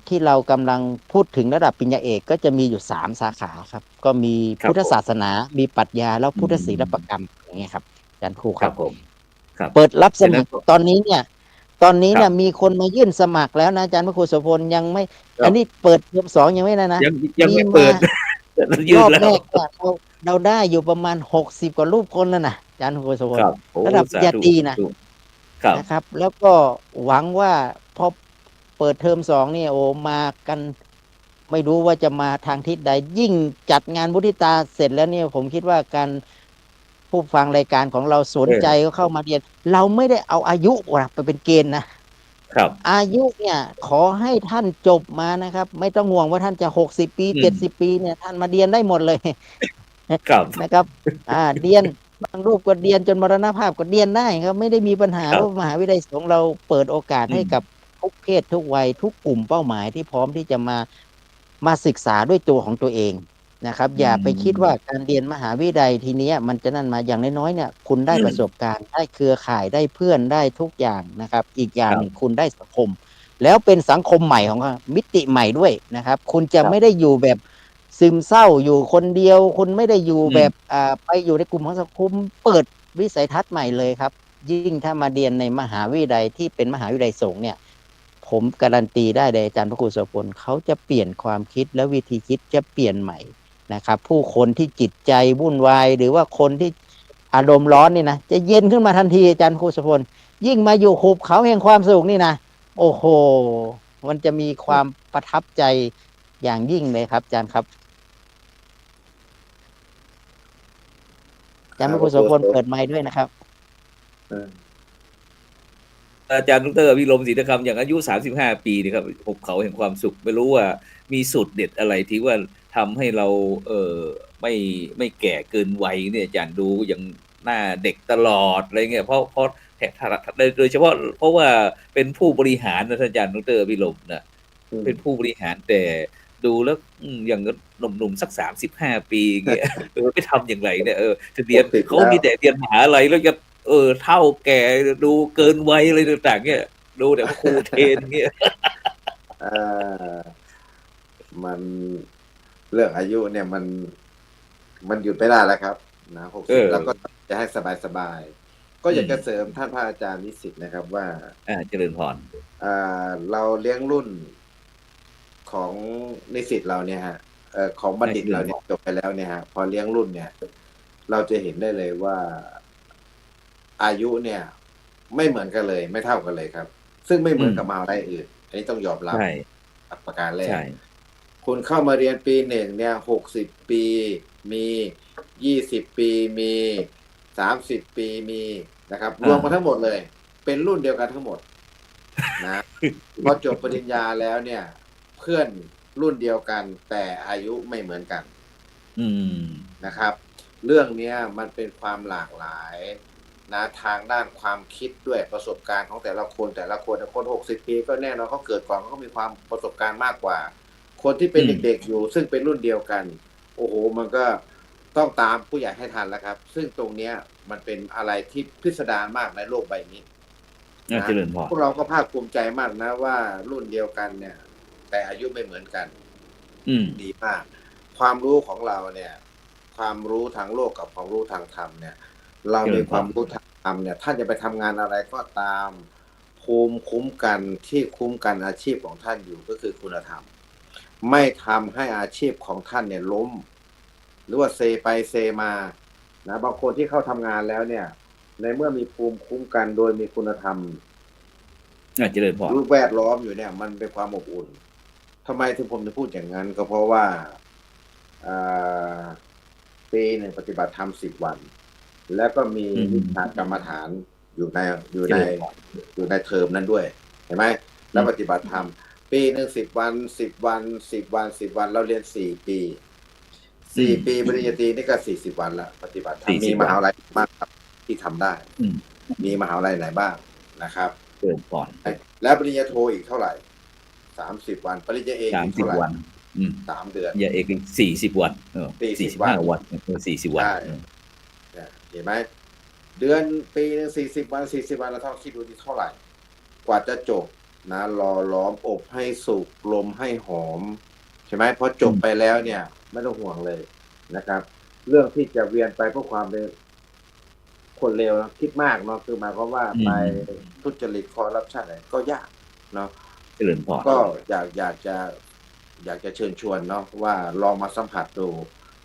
ที่เรากำลังพูดถึงระดับปริญญาเอกก็จะมีอยู่3สาขาครับก็มีพุทธศาสนามีปรัชญาแล้วพุทธศิลปกรรมอย่างเงี้ยครับอาจารย์ครูครับเปิดรับสมัครตอนนี้เนี่ยมีคนมายื่นสมัครแล้วนะอาจารย์พระครูโสพลยังไม่อันนี้เปิดเทอม2ยังไม่ได้นะยังไม่เปิดรอบแรกเราได้อยู่ประมาณ60กว่ารูปคนแล้วนะอาจารย์พระครูโสพลระดับปริญญาตรีนะครับแล้วก็หวังว่าพอเปิดเทอม2นี่โอ้มากันไม่รู้ว่าจะมาทางทิศใดยิ่งจัดงานมุทิตาเสร็จแล้วเนี่ยผมคิดว่าการผู้ฟังรายการของเราสนใจก็เข้ามาเรียนเราไม่ได้เอาอายุไปเป็นเกณฑ์นะครับอายุเนี่ยขอให้ท่านจบมานะครับไม่ต้องห่วงว่าท่านจะ60ปี70ปีเนี่ยท่านมาเรียนได้หมดเลยนะครับเรียนบางรูปก็เรียนจนมรณภาพก็เรียนได้ครับไม่ได้มีปัญหาเพราะมหาวิทยาลัยของเราเปิดโอกาสให้กับทุกเพศทุกวัยทุกกลุ่มเป้าหมายที่พร้อมที่จะมาศึกษาด้วยตัวของตัวเอง นะครับ อย่าไปคิดว่าการเรียนมหาวิทยาลัยทีเนี้ยมันจะนั่นมาอย่างน้อยๆเนี่ยคุณได้ประสบการณ์ได้เครือข่ายได้เพื่อนได้ทุกอย่างนะครับ อีกอย่างหนึ่งคุณได้สังคม แล้วเป็นสังคมใหม่ของเขามิติใหม่ด้วยนะครับ คุณจะไม่ได้อยู่แบบซึมเศร้าอยู่คนเดียวคุณไม่ได้อยู่แบบไปอยู่ในกลุ่มของสังคมเปิดวิสัยทัศน์ใหม่เลยครับ ยิ่งถ้ามาเรียนในมหาวิทยาลัยที่เป็นมหาวิทยาลัยสงฆ์เนี่ยผมการันตีได้เลยอาจารย์พระครูโสพลเขาจะเปลี่ยนความคิดและวิธีคิดจะเปลี่ยนใหม่นะครับ ผู้คนที่จิตใจวุ่นวายหรือว่าคนที่อารมณ์ร้อนนี่นะจะเย็นขึ้นมาทันทีอาจารย์พระครูโสพลยิ่งมาอยู่หุบเขาแห่งความสุขนี่นะโอ้โหมันจะมีความประทับใจอย่างยิ่งเลยครับอาจารย์ครับอาจารย์พระครูโสพลเปิดไมค์ด้วยนะครับ อาจารย์ดร.วิรมศรีธรรมอย่างอายุ35 ปีนี่ครับหุบเขาแห่งความสุขไม่รู้ว่ามีสูตรเด็ดอะไรที่ว่าทำให้เราไม่แก่เกินวัยเนี่ยอาจารย์ดูอย่างหน้าเด็กตลอดอะไรเงี้ยเพราะโดยเฉพาะเพราะว่าเป็นผู้บริหารนะอาจารย์ดร.วิรมนะเป็นผู้บริหารแต่ดูแล้วอย่างหนุ่มๆสัก35 ปีเงี้ยไม่ทำอย่างไรเนี่ยจะเรียนเขามีแต่เรียนมหาลัยแล้วจะเท่าแก่ดูเกินวัยอะไรต่างๆเนี่ยดูแต่ครูเทรนเนี่ยมันเรื่องอายุเนี่ยมันหยุดไม่ได้แล้วครับนะ60แล้วก็จะให้สบายๆก็อยากจะเสริมท่านพระอาจารย์นิสิตนะครับว่าเจริญพรเราเลี้ยงรุ่นของนิสิตเราเนี่ยฮะของบัณฑิตเราเนี่ยจบไปแล้วเนี่ยฮะพอเลี้ยงรุ่นเนี่ยเราจะเห็นได้เลยว่าอายุเนี่ยไม่เหมือนกันเลยไม่เท่ากันเลยครับซึ่งไม่เหมือนกับมหาวิทยาลัยอื่นอันนี้ต้องยอมรับประการแรกคุณเข้ามาเรียนปีหนึ่งเนี่ย60 ปีมี20 ปีมี30 ปีมีนะครับรวมกันทั้งหมดเลยเป็นรุ่นเดียวกันทั้งหมดนะพอจบปริญญาแล้วเนี่ยเพื่อนรุ่นเดียวกันแต่อายุไม่เหมือนกันนะครับเรื่องนี้มันเป็นความหลากหลายนะทางด้านความคิดด้วยประสบการณ์ของแต่ละคนคน60 ปีก็แน่นอนเขาเกิดก่อนเขาก็มีความประสบการณ์มากกว่าคนที่เป็นเด็กๆอยู่ซึ่งเป็นรุ่นเดียวกันโอ้โหมันก็ต้องตามผู้ใหญ่ให้ทันแล้วครับซึ่งตรงนี้มันเป็นอะไรที่พิสดารมากในโลกใบนี้นะพวกเราก็ภาคภูมิใจมากนะว่ารุ่นเดียวกันเนี่ยแต่อายุไม่เหมือนกันดีมากความรู้ของเราเนี่ยความรู้ทางโลกกับความรู้ทางธรรมเนี่ยเรามีความรู้ทางธรรมเนี่ยท่านจะไปทำงานอะไรก็ตามภูมิคุ้มกันที่คุ้มกันอาชีพของท่านอยู่ก็คือคุณธรรมไม่ทำให้อาชีพของท่านเนี่ยล้มหรือว่าเซไปเซมานะบางคนที่เข้าทำงานแล้วเนี่ยในเมื่อมีภูมิคุ้มกันโดยมีคุณธรรมรูปแวดล้อมอยู่เนี่ยมันเป็นความอบอุ่นทำไมถึงผมจะพูดอย่างนั้นก็เพราะว่าปีหนึ่งปฏิบัติธรรม10 วันแล้วก็มีวิชากรรมฐานอยู่ในเทอมนั้นด้วยเห็นไหมแล้วปฏิบัติธรรมปีหนึ่ง10 วันเราเรียน4 ปีปริญญาตรีนี่ก็40 วันละปฏิบัติธรรมมีมหาวิทยาลัยมากครับที่ทำได้มีมหาวิทยาลัยไหนบ้างนะครับก่อนแล้วปริญญาโทอีกเท่าไหร่30 วันปริญญาเอกอีกเท่าไหร่3 เดือนปริญญาเอก40 วัน45 วัน40 วันเห็นไหมเดือนปีนึง40 วันเราต้องคิดดูที่เท่าไหร่กว่าจะจบนะรอล้อมอบให้สุกลมให้หอมใช่ไหมพอจบไปแล้วเนี่ยไม่ต้องห่วงเลยนะครับเรื่องที่จะเวียนไปเพราะความเป็นคนเลวนะคิดมากเนาะคือหมายความว่าไปทุจริตคอร์รัปชันอะไรก็ยากเนาะก็อยากจะเชิญชวนเนาะว่าลองมาสัมผัสดู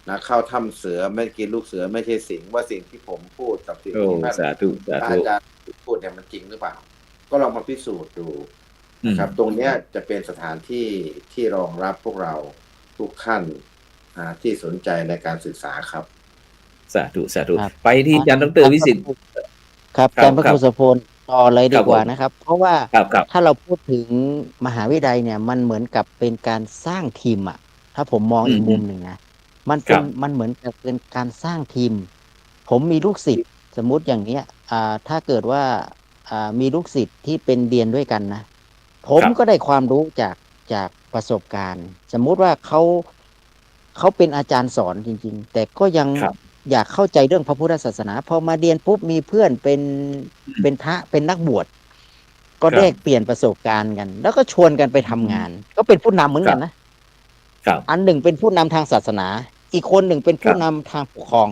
นะเข้าถ้ำเสือไม่กินลูกเสือไม่ใช่สิ่งว่าสิ่งที่ผมพูดกับสิ่งที่อาจารย์พูดเนี่ยมันจริงหรือเปล่าก็ลองมาพิสูจน์ดูนะครับตรงนี้จะเป็นสถานที่ที่รองรับพวกเราทุกท่านที่สนใจในการศึกษาครับสาธุไปที่อาจารย์ดร.วิสิทธิ์ครับอาจารย์พระครูโสพลต่อเลยดีกว่านะครับเพราะว่าถ้าเราพูดถึงมหาวิทยาลัยเนี่ยมันเหมือนกับเป็นการสร้างทีมอ่ะถ้าผมมองอีกมุมหนึ่งนะมันเหมือนกับเป็นการสร้างทีมผมมีลูกศิษย์สมมุติอย่างเนี้ยถ้าเกิดว่ามีลูกศิษย์ที่เป็นเรียนด้วยกันนะผมก็ได้ความรู้จากประสบการณ์สมมุติว่าเขา เขาเป็นอาจารย์สอนจริงๆแต่ก็ยัง ครับ อยากเข้าใจเรื่องพระพุทธศาสนาพอมาเรียนปุ๊บมีเพื่อนเป็นพระเป็นนักบวชก็ ครับ แลกเปลี่ยนประสบการณ์กัน แล้วก็ชวนกันไปทำงาน ก็เป็นผู้นำเหมือนกันนะครับ อันหนึ่งเป็นผู้นำทางศาสนา อีกคนหนึ่งเป็นผู้นำทางปกครอง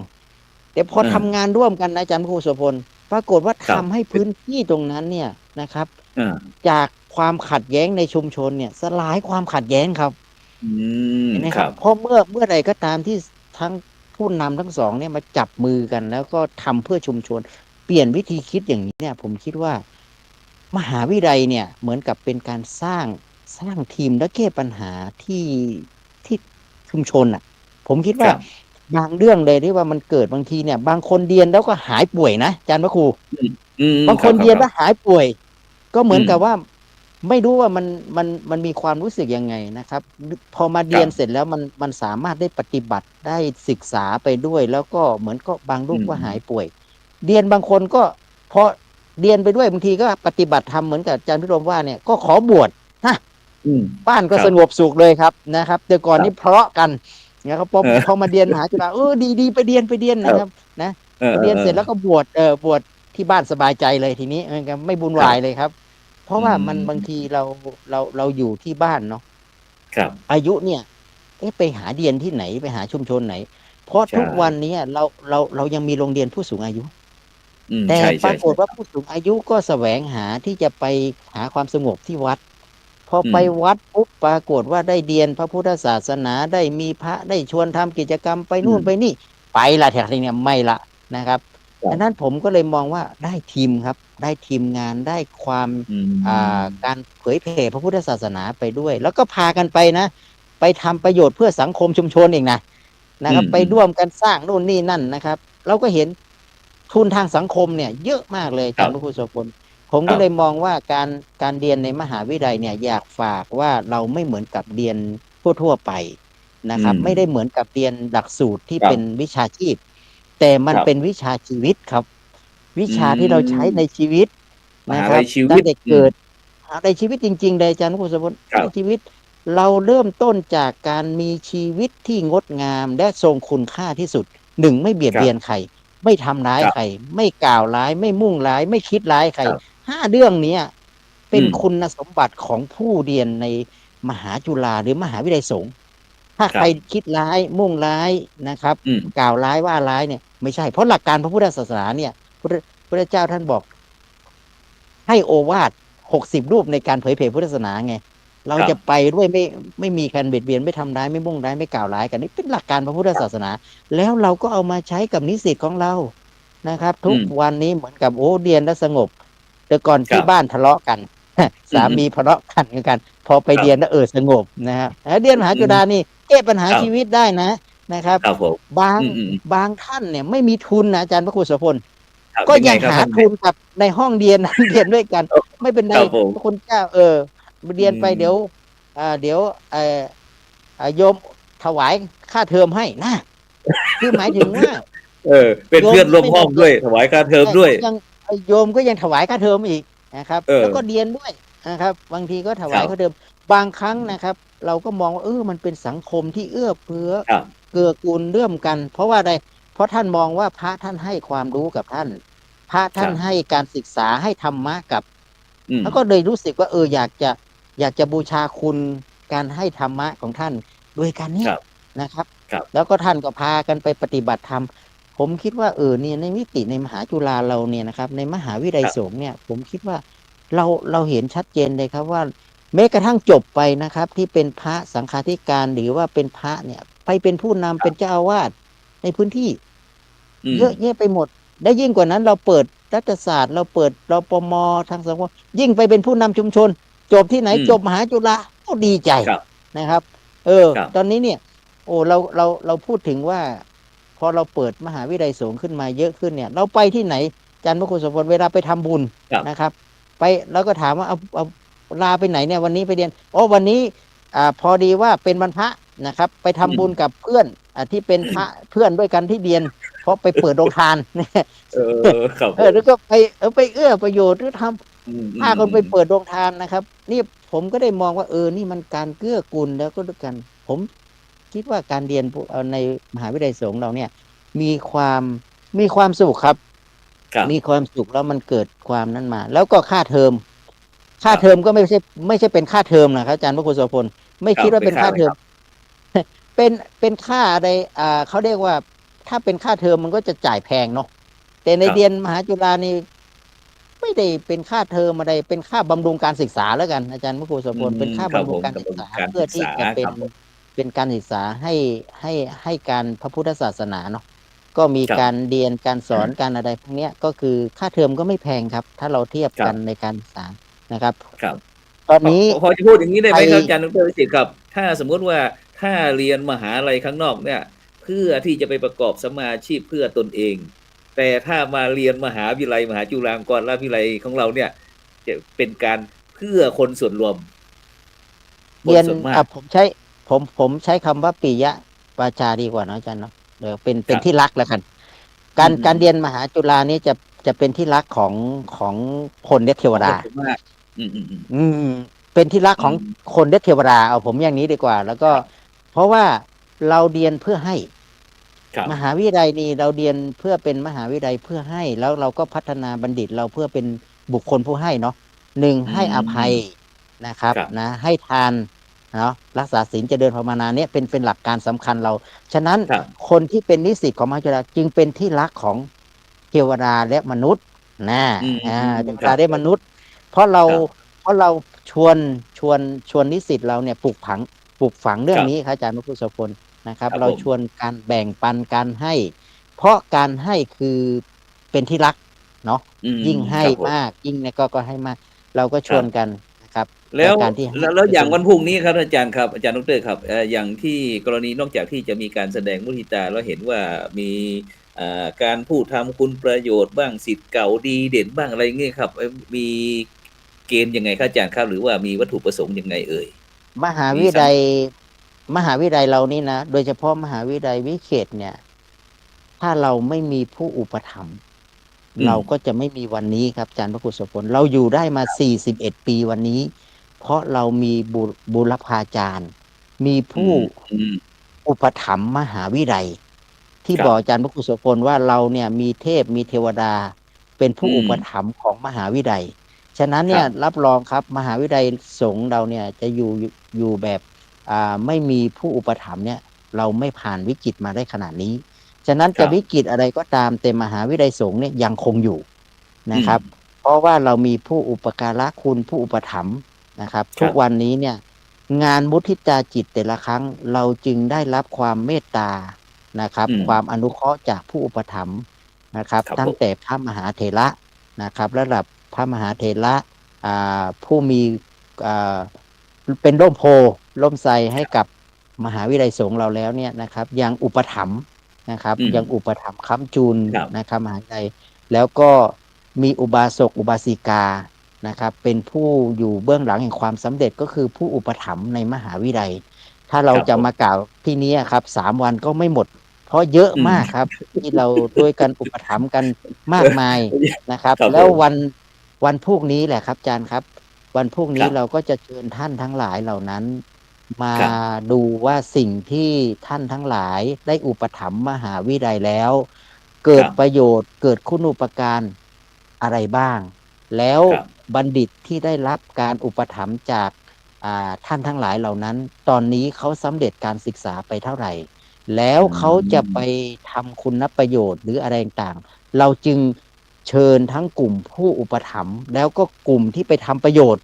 แต่พอทำงานร่วมกันนะอาจารย์ครูโสพลปรากฏว่า ครั ทำ บ ให้พื้นที่ตรงนั้นเนี่ยนะครับ อ่า จากความขัดแย้งในชุมชนเนี่ยสลายความขัดแย้งครับ อืม เห็นไหม ค ครั รั บบ เพราะเมื่อใดก็ตามที่ทั้งผู้นำทั้งสองเนี่ยมาจับมือกัน แล้วก็ทำเพื่อชุมชน เปลี่ยนวิธีคิดอย่างนี้เนี่ย ผมคิดว่า มหาวิทยาลัยเนี่ยเหมือนกับเป็นการสร้างทีมและแก้ปัญหาที่ชุมชนอ่ะ ผมคิดว่า ครับ บางเรื่องเลยที่ว่ามันเกิดบางทีเนี่ย บางคนเรียนแล้วก็หายป่วยนะอาจารย์พระครู อืม บางคนเรียนแล้วหายป่วย ก็เหมือนกับ อืม ว่าไม่รู้ว่ามันมีความรู้สึกยังไงนะครับ พอมาเรียน ครับ เสร็จแล้วมันสามารถได้ปฏิบัติได้ศึกษาไปด้วย แล้วก็เหมือนก็บางรูป อืม ก็หายป่วย เรียนบางคนก็พอเรียนไปด้วยบางทีก็ปฏิบัติธรรมเหมือนกับอาจารย์พิรมว่าเนี่ยก็ขอบวชนะ อืม บ้านก็ ครับ สงบสุขเลยครับนะครับ แต่ก่อน ครับ นี่ทะเลาะกันนะครับพอ เออ พอมาเรียนมหาจุฬาดีไปเรียนนะครับนะ เออ เรียนเสร็จแล้วก็บวชที่บ้านสบายใจเลยทีนี้มันก็ไม่บุญวายเลยครับ เพราะว่ามัน อืม บางทีเราอยู่ที่บ้านเนาะ ครับ อายุเนี่ยไปหาเรียนที่ไหนไปหาชุมชนไหน เพราะ ใช่ ทุกวันนี้เรายังมีโรงเรียนผู้สูงอายุ อืม แต่ ใช่ ป ใช่ รากฏว่าผู้สูงอายุก็แสวงหาที่จะไปหาความสงบที่วัด พอไปวัดปุ๊บปรากฏว่าได้เรียนพระพุทธศาสนาได้มีพระได้ชวนทำกิจกรรมไปนู่นไปนี่ไปละแถวนี้ไม่ละนะครับดังนั้นผมก็เลยมองว่าได้ทีมครับ ได้ทีมงานได้ความ อืม การเผยแผ่พระพุทธศาสนาไปด้วย แล้วก็พากันไปนะ ไปทำประโยชน์เพื่อสังคมชุมชนเองนะครับ ไปร่วมกันสร้างนู่นนี่นั่นนะครับ เราก็เห็นทุนทางสังคมเนี่ยเยอะมากเลยอาจารย์ครูโสพลผมก็เลยมองว่าการเรียนในมหาวิทยาลัยเนี่ยอยากฝากว่าเราไม่เหมือนกับเรียนทั่วไปนะครับ ไม่ได้เหมือนกับเรียนหลักสูตรที่เป็นวิชาชีพ แต่มันเป็นวิชาชีวิตครับ วิชาที่เราใช้ในชีวิตนะครับตั้งแต่เกิดในชีวิตจริงๆเลยอาจารย์ครูโสพลในชีวิต เราเริ่มต้นจากการมีชีวิตที่งดงามและทรงคุณค่าที่สุดหนึ่งไม่เบียดเบียนใครไม่ทำร้ายใครไม่กล่าวร้ายไม่มุ่งร้ายไม่คิดร้ายใคร5 เรื่องนี้เป็นคุณสมบัติของผู้เรียนในมหาจุฬาหรือมหาวิทยาลัยสงฆ์ถ้าใครคิดร้ายมุ่งร้ายนะครับกล่าวร้ายว่าร้ายเนี่ยไม่ใช่เพราะหลักการพระพุทธศาสนาเนี่ยพระเจ้าท่านบอกให้โอวาท60 รูปในการเผยแผ่พุทธศาสนาไงเราจะไปด้วยไม่มีการเบียดเบียนไม่ทำร้ายไม่มุ่งร้ายไม่กล่าวร้ายกันนี่เป็นหลักการพระพุทธศาสนาแล้วเราก็เอามาใช้กับนิสิตของเรานะครับ ทุกวันนี้เหมือนกับเรียนแล้วสงบแต่ก่อนที่บ้านทะเลาะกันสามีทะเลาะกันพอไปเรียนแล้วสงบนะฮะเรียนมหาจุฬานี่แก้ปัญหาชีวิตได้นะครับบางท่านเนี่ยไม่มีทุนนะอาจารย์พระครูโสพลก็ยังหาทุนกับในห้องเรียนเรียนด้วยกันไม่เป็นไรพระคุณเจ้าเรียนไปเดี๋ยวโยมถวายค่าเทอมให้นะคือหมายถึงว่าเป็นเพื่อนร่วมห้องด้วยถวายค่าเทอมด้วยโยมก็ยังถวายค่าเทอมอีกนะครับแล้วก็เรียนด้วยนะครับบางทีก็ถวายค่าเทอมบางครั้งนะครับเราก็มองว่ามันเป็นสังคมที่เอื้อเฟื้อเกื้อกูลเรื่อมกันเพราะว่าอะไรเพราะท่านมองว่าพระท่านให้ความรู้กับท่านพระท่านให้การศึกษาให้ธรรมะกับแล้วก็เลยรู้สึกว่าอยากจะบูชาคุณการให้ธรรมะของท่านด้วยกันนี้นะครับแล้วก็ท่านก็พากันไปปฏิบัติธรรมผมคิดว่าเนี่ยในมิติในมหาจุฬาเราเนี่ยนะครับในมหาวิทยาลัยสงฆ์เนี่ยผมคิดว่าเราเห็นชัดเจนเลยครับว่าแม้กระทั่งจบไปนะครับที่เป็นพระสังฆาธิการหรือว่าเป็นพระเนี่ยไปเป็นผู้นำเป็นเจ้าอาวาสในพื้นที่เยอะแยะไปหมดได้ยิ่งกว่านั้นเราเปิดรัฐศาสตร์เราเปิดรปม.ทางสังคมยิ่งไปเป็นผู้นำชุมชนจบที่ไหนจบมหาจุฬาก็ดีใจนะครับตอนนี้เนี่ยเราพูดถึงว่าพอเราเปิดมหาวิทยาลัยสงฆ์ขึ้นมาเยอะขึ้นเนี่ยเราไปที่ไหนอาจารย์พระครูโสพลเวลาไปทำบุญนะครับไปแล้วก็ถามว่าเอาลาไปไหนเนี่ยวันนี้ไปเรียนวันนี้พอดีว่าเป็นวันพระนะครับไปทำบุญกับเพื่อนที่เป็นพระเพื่อนด้วยกันที่เรียนเพราะไปเปิดโรงทานแล้วก็ไปเอื้อประโยชน์หรือทำพาคนไปเปิดโรงทานนะครับนี่ผมก็ได้มองว่านี่มันการเกื้อกูลแล้วก็ด้วยกันผม คิดว่าการเรียนในมหาวิทยาลัยสงฆ์เราเนี่ยมีความสุขครับ ครับ มีความสุขแล้วมันเกิดความนั้นมา แล้วก็ค่าเทอมก็ไม่ใช่เป็นค่าเทอมนะครับอาจารย์พระครูโสพลไม่คิดว่าเป็นค่าเทอมเป็นค่าอะไรเขาเรียกว่าถ้าเป็นค่าเทอมมันก็จะจ่ายแพงเนาะแต่ในเรียนมหาจุฬานี่ไม่ได้เป็นค่าเทอมอะไรเป็นค่าบำรุงการศึกษาแล้วกันอาจารย์พระครูโสพลเป็นค่าบำรุงการศึกษาเพื่อที่จะเป็นการศึกษาให้การพระพุทธศาสนาเนาะก็มีการเรียนการสอนการอะไรพวกนี้ก็คือค่าเทอมก็ไม่แพงครับถ้าเราเทียบกันในการศึกษานะครับตอนนี้พอจะพูดอย่างนี้ได้ไหมครับอาจารย์ดร.วิสิทธิ์ครับถ้าสมมติว่าถ้าเรียนมหาลัยข้างนอกเนี่ยเพื่อที่จะไปประกอบสัมมาอาชีพเพื่อตนเองแต่ถ้ามาเรียนมหาวิทยาลัยมหาจุฬาลงกรณราชวิทยาลัยของเราเนี่ยจะเป็นการเพื่อคนส่วนรวมเรียนผมใช้คำว่าปิยะปาจาดีกว่านะอาจารย์เนาะเดี๋ยวเป็นที่รักแล้วกันการเรียนมหาจุฬานี้จะเป็นที่รักของคนเทวดาเป็นที่รักของคนเทวดาเอาผมอย่างนี้ดีกว่าแล้วก็เพราะว่าเราเรียนเพื่อให้มหาวิทยาลัยนี้เราเรียนเพื่อเป็นมหาวิทยาลัยเพื่อให้แล้วเราก็พัฒนาบัณฑิตเราเพื่อเป็นบุคคลผู้ให้เนาะ1ให้อภัยนะครับนะให้ทานเนาะรักษาศีลเจริญภาวนาเนี่ยเป็นหลักการสำคัญเราฉะนั้นคนที่เป็นนิสิตของมหาวิทยาลัยจึงเป็นที่รักของเทวดาและมนุษย์นะเทวดาและมนุษย์เพราะเราชวนนิสิตเราเนี่ยปลูกฝังเรื่องนี้ครับอาจารย์พระครูโสพลนะครับเราชวนการแบ่งปันการให้เพราะการให้คือเป็นที่รักเนาะยิ่งให้มากยิ่งเนี่ยก็ให้มากเราก็ชวนกันนะครับแล้วอย่างวันพรุ่งนี้ครับอาจารย์ครับอาจารย์ดร.ครับอย่างที่กรณีนอกจากที่จะมีการแสดงมุทิตาแล้วเห็นว่ามีการพูดทำคุณประโยชน์บ้างสิทธิ์เก่าดีเด่นบ้างอะไรเงี้ยครับมีเกณฑ์ยังไงครับอาจารย์ครับหรือว่ามีวัตถุประสงค์ยังไงเอ่ยมหาวิทยาลัยเรานี่นะโดยเฉพาะมหาวิทยาลัยวิเขตเนี่ยถ้าเราไม่มีผู้อุปถัมภ์เราก็จะไม่มีวันนี้ครับอาจารย์พระครูโสพลเราอยู่ได้มา41ปีวันนี้เพราะเรามีบุรพาจารย์มีผู้อุปถัมภ์มหาวิทยาลัยที่บอกอาจารย์พระครูโสพลว่าเราเนี่ยมีเทพมีเทวดาเป็นผู้อุปถัมภ์ของมหาวิทยาลัยฉะนั้นเนี่ยรับรองครับมหาวิทยาลัยสงฆ์เราเนี่ยจะอยู่แบบไม่มีผู้อุปถัมภ์เนี่ยเราไม่ผ่านวิกฤตมาได้ขนาดนี้ฉะนั้นจะวิกฤตอะไรก็ตามแต่มหาวิทยาลัยสงฆ์เนี่ยยังคงอยู่นะครับเพราะว่าเรามีผู้อุปการะคุณผู้อุปถัมภ์นะครับทุกวันนี้เนี่ยงานมุทิตาจิตแต่ละครั้งเราจึงได้รับความเมตตานะครับความอนุเคราะห์จากผู้อุปถัมภ์นะครับตั้งแต่พระมหาเถระนะครับระดับพระมหาเถระผู้มีเป็นร่มโพร่มไทรให้กับมหาวิทยาลัยสงฆ์เราแล้วเนี่ยนะครับยังอุปถัมภ์นะครับยังอุปถัมภ์ค้ำจุนนะครับมหาวิทยาลัยแล้วก็มีอุบาสกอุบาสิกานะครับเป็นผู้อยู่เบื้องหลังแห่งความสำเร็จก็คือผู้อุปถัมภ์ในมหาวิทยาลัยถ้าเราจะมากล่าวที่นี้ครับ3 วันก็ไม่หมดเพราะเยอะมากครับที่เราด้วยกันอุปถัมภ์กันมากมายนะครับแล้ววันพรุ่งนี้แหละครับอาจารย์ครับวันพรุ่งนี้เราก็จะเชิญท่านทั้งหลายเหล่านั้นมาดูว่าสิ่งที่ท่านทั้งหลายได้อุปถัมภ์มหาวิทยาลัยแล้วเกิดประโยชน์เกิดคุณูปการอะไรบ้างแล้วบัณฑิตที่ได้รับการอุปถัมภ์จากท่านทั้งหลายเหล่านั้นตอนนี้เขาสำเร็จการศึกษาไปเท่าไหร่แล้วเขาจะไปทำคุณประโยชน์หรืออะไรต่างๆเราจึงเชิญทั้งกลุ่มผู้อุปถัมภ์แล้วก็กลุ่มที่ไปทำประโยชน์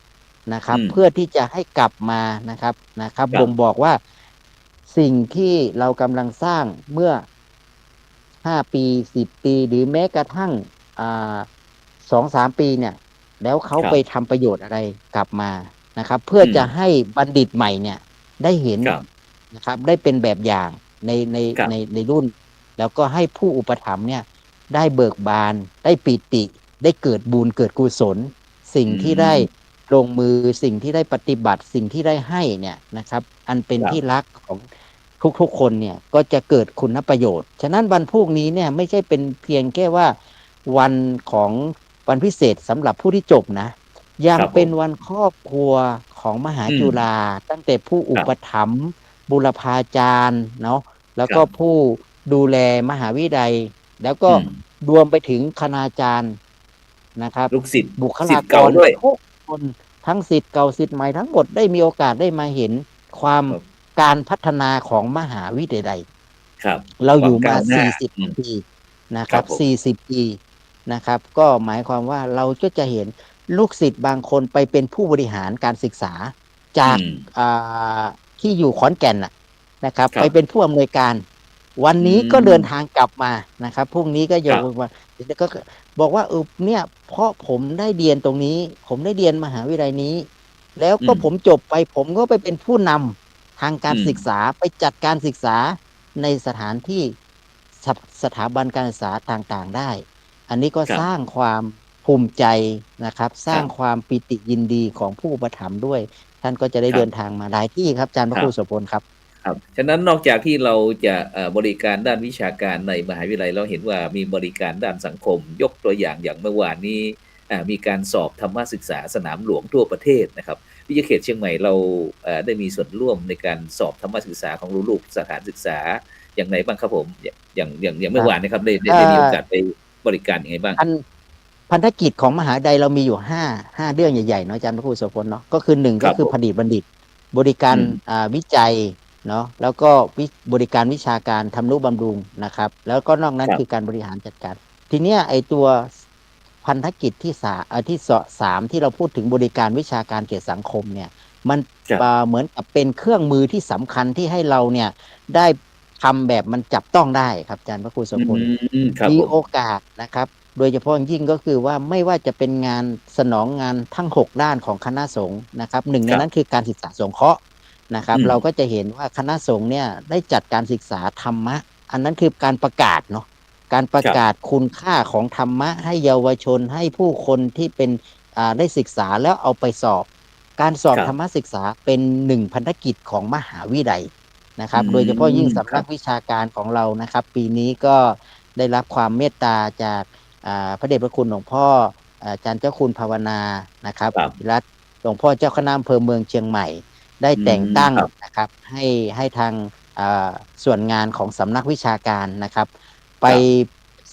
นะครับเพื่อที่จะให้กลับมานะครับบ่งบอกว่าสิ่งที่เรากำลังสร้างเมื่อ5 ปี10 ปีหรือแม้กระทั่ง2-3 ปีเนี่ยแล้วเขาไปทำประโยชน์อะไรกลับมานะครับเพื่อจะให้บัณฑิตใหม่เนี่ยได้เห็นนะครับได้เป็นแบบอย่างในรุ่นแล้วก็ให้ผู้อุปถัมภ์เนี่ยได้เบิกบานได้ปิติได้เกิดบุญเกิดกุศลสิ่งที่ได้ลงมือสิ่งที่ได้ปฏิบัติสิ่งที่ได้ให้เนี่ยนะครับอันเป็นที่รักของทุกๆคนเนี่ยก็จะเกิดคุณประโยชน์ฉะนั้นวันพรุ่งนี้เนี่ยไม่ใช่เป็นเพียงแค่ว่าวันของวันพิเศษสำหรับผู้ที่จบนะยังเป็นวันครอบครัวของมหาจุฬาตั้งแต่ผู้อุปถัมภ์ บุรพาจารย์เนาะแล้วก็ ครับ ผู้ดูแลมหาวิทยาลัยแล้วก็ อืม รวมไปถึงคณาจารย์นะครับ ลูกศิษย์ บุค ศิษ ลา ย์ ก เก่าร ด้วย ทุกคนทั้งศิษย์เก่าศิษย์ใหม่ทั้งหมดได้มีโอกาสได้มาเห็นความ ครับ การพัฒนาของมหาวิทยาลัย ครับ เราอยู่ คว มา ก้วหน้อืม 40 ปีนะค ครั รั บบ ผม 40 ปีนะครับ ก็หมายความว่าเราก็จะเห็นลูกศิษย์บางคนไปเป็นผู้บริหารการศึกษาจาก อืม ที่อยู่ขอนแก่นนะครับ ครับ ไปเป็นผู้อำนวยการ วันนี้ก็เดินทางกลับมานะครับพรุ่งนี้ก็จะ ครับ มาก็บอกว่าเนี่ยเพราะผมได้เรียนตรงนี้ ผมได้เรียนมหาวิทยาลัยนี้ แล้วก็ อืม ผมจบไปผมก็ไปเป็นผู้นำทางการ อืม ศึกษาไปจัดการศึกษาในสถานที่สถาบันการศึกษาต่างๆได้ อันนี้ก็ ครับ สร้างความภูมิใจนะครับ สร้าง ครับ ความปิติยินดีของผู้อุปถัมภ์ด้วย ท่านก็จะได้ ครับ เดินทางมาหลายที่ครับอาจารย์พระ ครั ครู บ โสพลครับ ครับฉะนั้นนอกจากที่เราจะบริการด้านวิชาการในมหาวิทยาลัยเราเห็นว่ามีบริการด้านสังคม ยกตัวอย่างเมื่อวานนี้มีการสอบธรรมศึกษาสนามหลวงทั่วประเทศนะครับวิทยาเขตเชียงใหม่เราได้มีส่วนร่วมในการสอบธรรมศึกษาของลูกๆสถานศึกษาอย่างไรบ้างครับผมอย่างเมื่อวานนะครับได้มีโอกาสไปบริการยังไงบ้าง พันธกิจของมหาวิทยาลัยเรามีอยู่5เรื่องใหญ่ๆเนาะอาจารย์พระครูโสพลเนาะก็คือ1 ครั ก็ บ คือ ผม ผลิตบัณฑิต บริการ วิจัยเนาะแล้วก็บริการวิชาการทำนุบำรุงนะครับแล้วก็นอกนั้น ครับ คือการบริหารจัดการ ทีเนี้ยไอตัวพันธกิจที่สามที่เราพูดถึงบริการวิชาการเกี่ยวกับสังคมเนี่ยมัน ครับ เหมือนกับเป็นเครื่องมือที่สำคัญที่ให้เราเนี่ยได้ทำแบบมันจับต้องได้ครับอาจารย์พระครูโสพล ครับ มี ผม โอกาสนะครับ โดยเฉพาะอย่างยิ่งก็คือว่าไม่ว่าจะเป็นงานสนองงานทั้ง 6 ด้านของคณะสงฆ์นะครับหนึ่งใน ครับ นั้นคือการศึกษาสงเคราะห์นะครับ อืม เราก็จะเห็นว่าคณะสงฆ์เนี่ยได้จัดการศึกษาธรรมะ อันนั้นคือการประกาศเนาะการประกาศคุณค่าของธรรมะให้เยาวชนให้ผู้คนที่เป็นได้ศึกษาแล้วเอาไปสอบ การสอบ ครับ ธรรมศึกษาเป็น1 พันธกิจของมหาวิทยาลัยนะครับ โดยเฉพาะยิ่งสำนักวิชาการของเรานะครับ ปีนี้ก็ได้รับความเมตตาจากพระเดชพระคุณหลวงพ่ออาจารย์เจ้าคุณภาวนานะครับ ครับ รัตน์หลวงพ่อเจ้าคณะอำเภอเมืองเชียงใหม่ ได้แต่งตั้ง ครับ นะครับให้ทางส่วนงานของสำนักวิชาการนะครับ ไป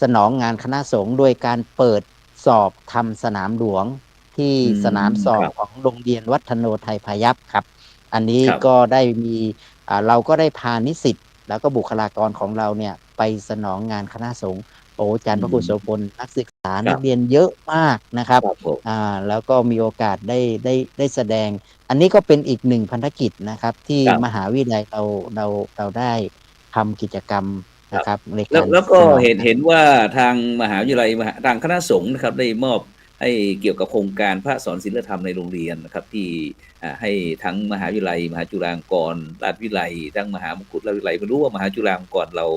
สนองงานคณะสงฆ์โดยการเปิดสอบทำสนามหลวงที่สนามสอบ ครับ ของโรงเรียนวัฒโนไทยพายัพครับ อันนี้ ครับ ก็ได้มีเราก็ได้พานิสิตแล้วก็บุคลากรของเราเนี่ยไปสนองงานคณะสงฆ์โอ้อาจารย์พระครูโสพลนักศึกษา ครับ นักเรียนเยอะมากนะครับ ครับผม แล้วก็มีโอกาสได้แสดง อันนี้ก็เป็นอีก1 พันธกิจนะครับ ที่ ครับ มหาวิทยาลัยเราได้ทำกิจกรรมนะครับใน แล้ กาว ร แล้วก็ สนอง เห็นว่าทางมหาวิทยาลัยทางคณะสงฆ์นะครับได้มอบให้เกี่ยวกับโครงการพระสอนศีลธรรมในโรงเรียนนะครับที่ให้ทั้งมหาวิทยาลัยมหาจุฬาลงกรณราชวิทยาลัยทั้งมหามกุฏราชวิทยาลัยไม่รู้ว่ามหาจุฬาลงกรณเรา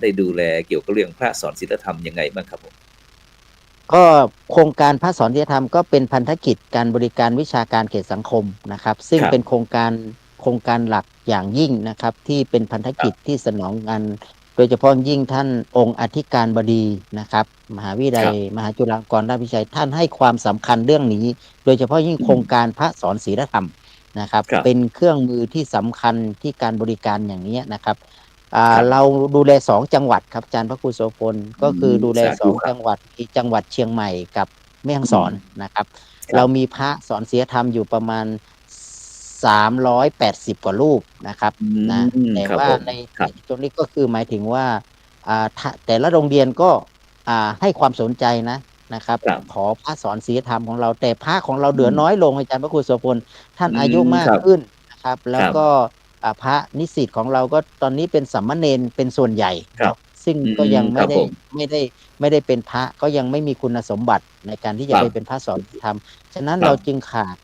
ได้ดูแลเกี่ยวกับเรื่องพระสอนศีลธรรมยังไงบ้างครับผม ก็โครงการพระสอนศีลธรรมก็เป็นพันธกิจการบริการวิชาการเขตสังคมนะครับ ซึ่ง ครับ เป็นโครงการหลักอย่างยิ่งนะครับ ที่เป็นพันธกิจที่สนองงานโดยเฉพาะยิ่งท่านองค์อธิการบดีนะครับ มหาวิทยาลัยมหาจุฬาลงกรณราชวิทยาลัยท่านให้ความสำคัญเรื่องนี้ โดยเฉพาะยิ่งโครงการพระสอนศีลธรรมนะครับ ครับ เป็นเครื่องมือที่สำคัญที่การบริการอย่างนี้นะครับ ครับ เราดูแล2 จังหวัดครับอาจารย์พระครูโสพลก็คือดูแล สาธุครับ 2 จังหวัดที่จังหวัดเชียงใหม่กับแม่ฮ่องสอนนะครับ ครับ เรามีพระสอนศีลธรรมอยู่ประมาณ380 กว่ารูปนะครับนะแต่ ครับ ว่า ผม ใน ครับ ตรงนี้ก็คือหมายถึงว่าแต่ละโรงเรียนก็ให้ความสนใจนะครับ ครับ ขอพระสอนศีลธรรมของเราแต่พระของเราเหลือน้อยลงอาจารย์พระครูโสพลท่านอายุมาก ครับ ขึ้นนะครับ แล้ว ครับ ก็พระนิสิตของเราก็ตอนนี้เป็นสามเณรเป็นส่วนใหญ่ ครับ เนาะซึ่งก็ยัง ครับผม ไม่ได้เป็นพระก็ยังไม่มีคุณสมบัติในการที่จะ ครับ ไปเป็นพระสอนศีลธรรม ฉะนั้น ครับ เราจึงขาด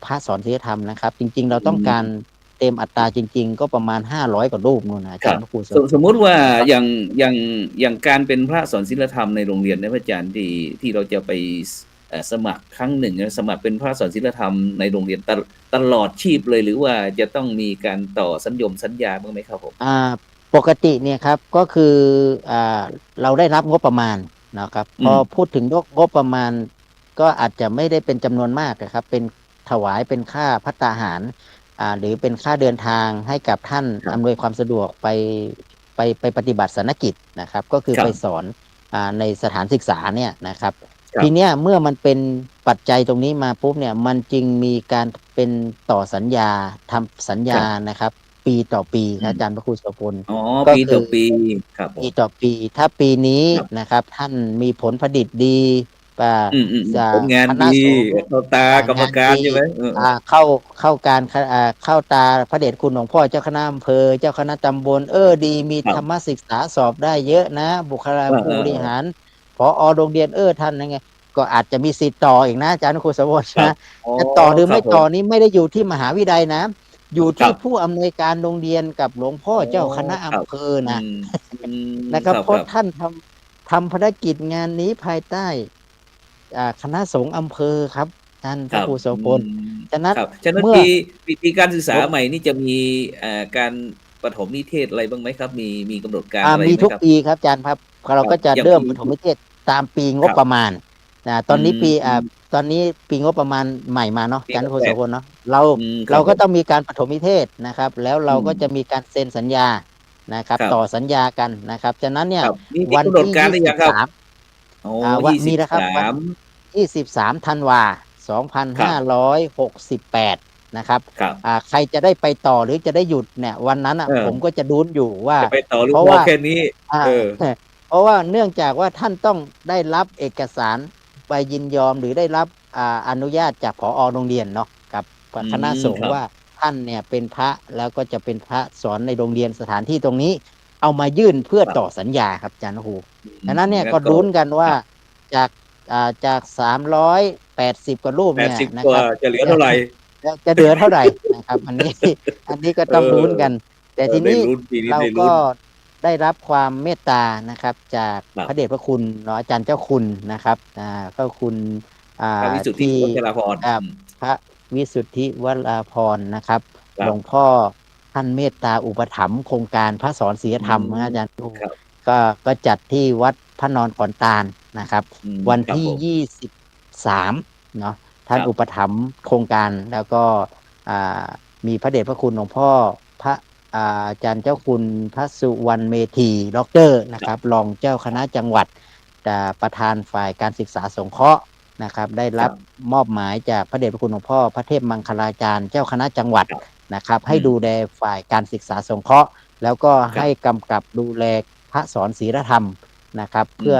พระสอนศีลธรรมนะครับ จริงๆ เราต้องการเต็มอัตราจริง ๆ ก็ประมาณ500 กว่ารูปนู่นนะอาจารย์พระครูโสพล สมมุติว่าอย่างการเป็นพระสอนศีลธรรมในโรงเรียนนะพระอาจารย์ที่เราจะไปสมัครครั้งหนึ่งสมัครเป็นพระสอนศีลธรรมในโรงเรียนตลอดชีพเลยหรือว่าจะต้องมีการต่อสัญญาบ้างไหมครับผม ปกติเนี่ยครับก็คือเราได้รับงบประมาณนะครับ พอพูดถึงงบประมาณก็อาจจะไม่ได้เป็นจำนวนมากนะครับเป็นถวายเป็นค่าภัตตาหาร หรือเป็นค่าเดินทางให้กับท่านอำนวยความสะดวกไปปฏิบัติศาสนกิจนะครับ ก็คือไปสอนในสถานศึกษาเนี่ยนะครับ ทีเนี้ยเมื่อมันเป็นปัจจัยตรงนี้มาปุ๊บเนี่ยมันจึงมีการเป็นต่อสัญญาทำสัญญานะครับ ปีต่อปีอาจารย์พระครูโสพลปีต่อปีครับปีต่อปีถ้าปีนี้นะครับ ท่านมีผลผลิตดีผลงานดีเข้าตากรรมการใช่ไหมเข้าการเข้าตาพระเดชคุณหลวงพ่อเจ้าคณะอำเภอเจ้าคณะตำบลดีมีธรรมศึกษาสอบได้เยอะนะบุคลากรผู้บริหารผอโรงเรียนท่านยังไงก็อาจจะมีสิทธิ์ต่ออีกนะอาจารย์ครูสวัสดิ์นะจะต่อหรือไม่ต่อนี้ไม่ได้อยู่ที่มหาวิทยาลัยนะอยู่ที่ผู้อำนวยการโรงเรียนกับหลวงพ่อเจ้าคณะอำเภอนะครับเพราะท่านทำภารกิจงานนี้ภายใต้คณะสงฆ์อำเภอครับท่านพระครูโสพลฉะนั้นปีการศึกษาใหม่นี่จะมีการประถมนิเทศอะไรบ้างไหมครับมีกำหนดการอะไรไหมครับมีทุกปีครับอาจารย์ครับเราก็จะเริ่มประถมนิเทศตามปีงบประมาณตอนนี้ปีงบประมาณใหม่มาเนาะอาจารย์พระครูโสพลเนาะเราก็ต้องมีการประถมนิเทศนะครับแล้วเราก็จะมีการเซ็นสัญญานะครับต่อสัญญากันนะครับฉะนั้นเนี่ยวันที่23มีนะครับวันที่13ธันวา2568นะครับใครจะได้ไปต่อหรือจะได้หยุดเนี่ยวันนั้นผมก็จะลุ้นอยู่ว่าเพราะว่าแค่นี้เพราะว่าเนื่องจากว่าท่านต้องได้รับเอกสารใบยินยอมหรือได้รับอนุญาตจากผอ.โรงเรียนเนาะกับคณะสงฆ์ว่าท่านเนี่ยเป็นพระแล้วก็จะเป็นพระสอนในโรงเรียนสถานที่ตรงนี้เอามายื่นเพื่อต่อสัญญาครับอาจารย์ครูดังนั้นเนี่ยก็ลุ้นกันว่าจาก380กว่ารูปเนี่ยนะครับจะเหลือเท่าไหร่นะครับอันนี้ก็ต้องลุ้นกันแต่ทีนี้เราก็ได้รับความเมตตานะครับจากพระเดชพระคุณอาจารย์เจ้าคุณนะครับก็คุณพระวิสุทธิวราพรพระวิสุทธิวราพรนะครับหลวงพ่อท่านเมตตาอุปถัมภ์โครงการพระสอนศีลธรรมอาจารย์ก็จัดที่วัดพระนอนขอนตาลนะครับวันที่23เนาะท่านอุปถัมภ์โครงการแล้วก็มีพระเดชพระคุณหลวงพ่อพระอาจารย์เจ้าคุณพระสุวรรณเมธีด็อกเตอร์นะครับรองเจ้าคณะจังหวัดประธานฝ่ายการศึกษาสงเคราะห์นะครับได้รับมอบหมายจากพระเดชพระคุณหลวงพ่อพระเทพมังคลาจารย์เจ้าคณะจังหวัดนะครับให้ดูแลฝ่ายการศึกษาสงเคราะห์แล้วก็ให้กำกับดูแลพระสอนศีลธรรมนะครับเพื่อ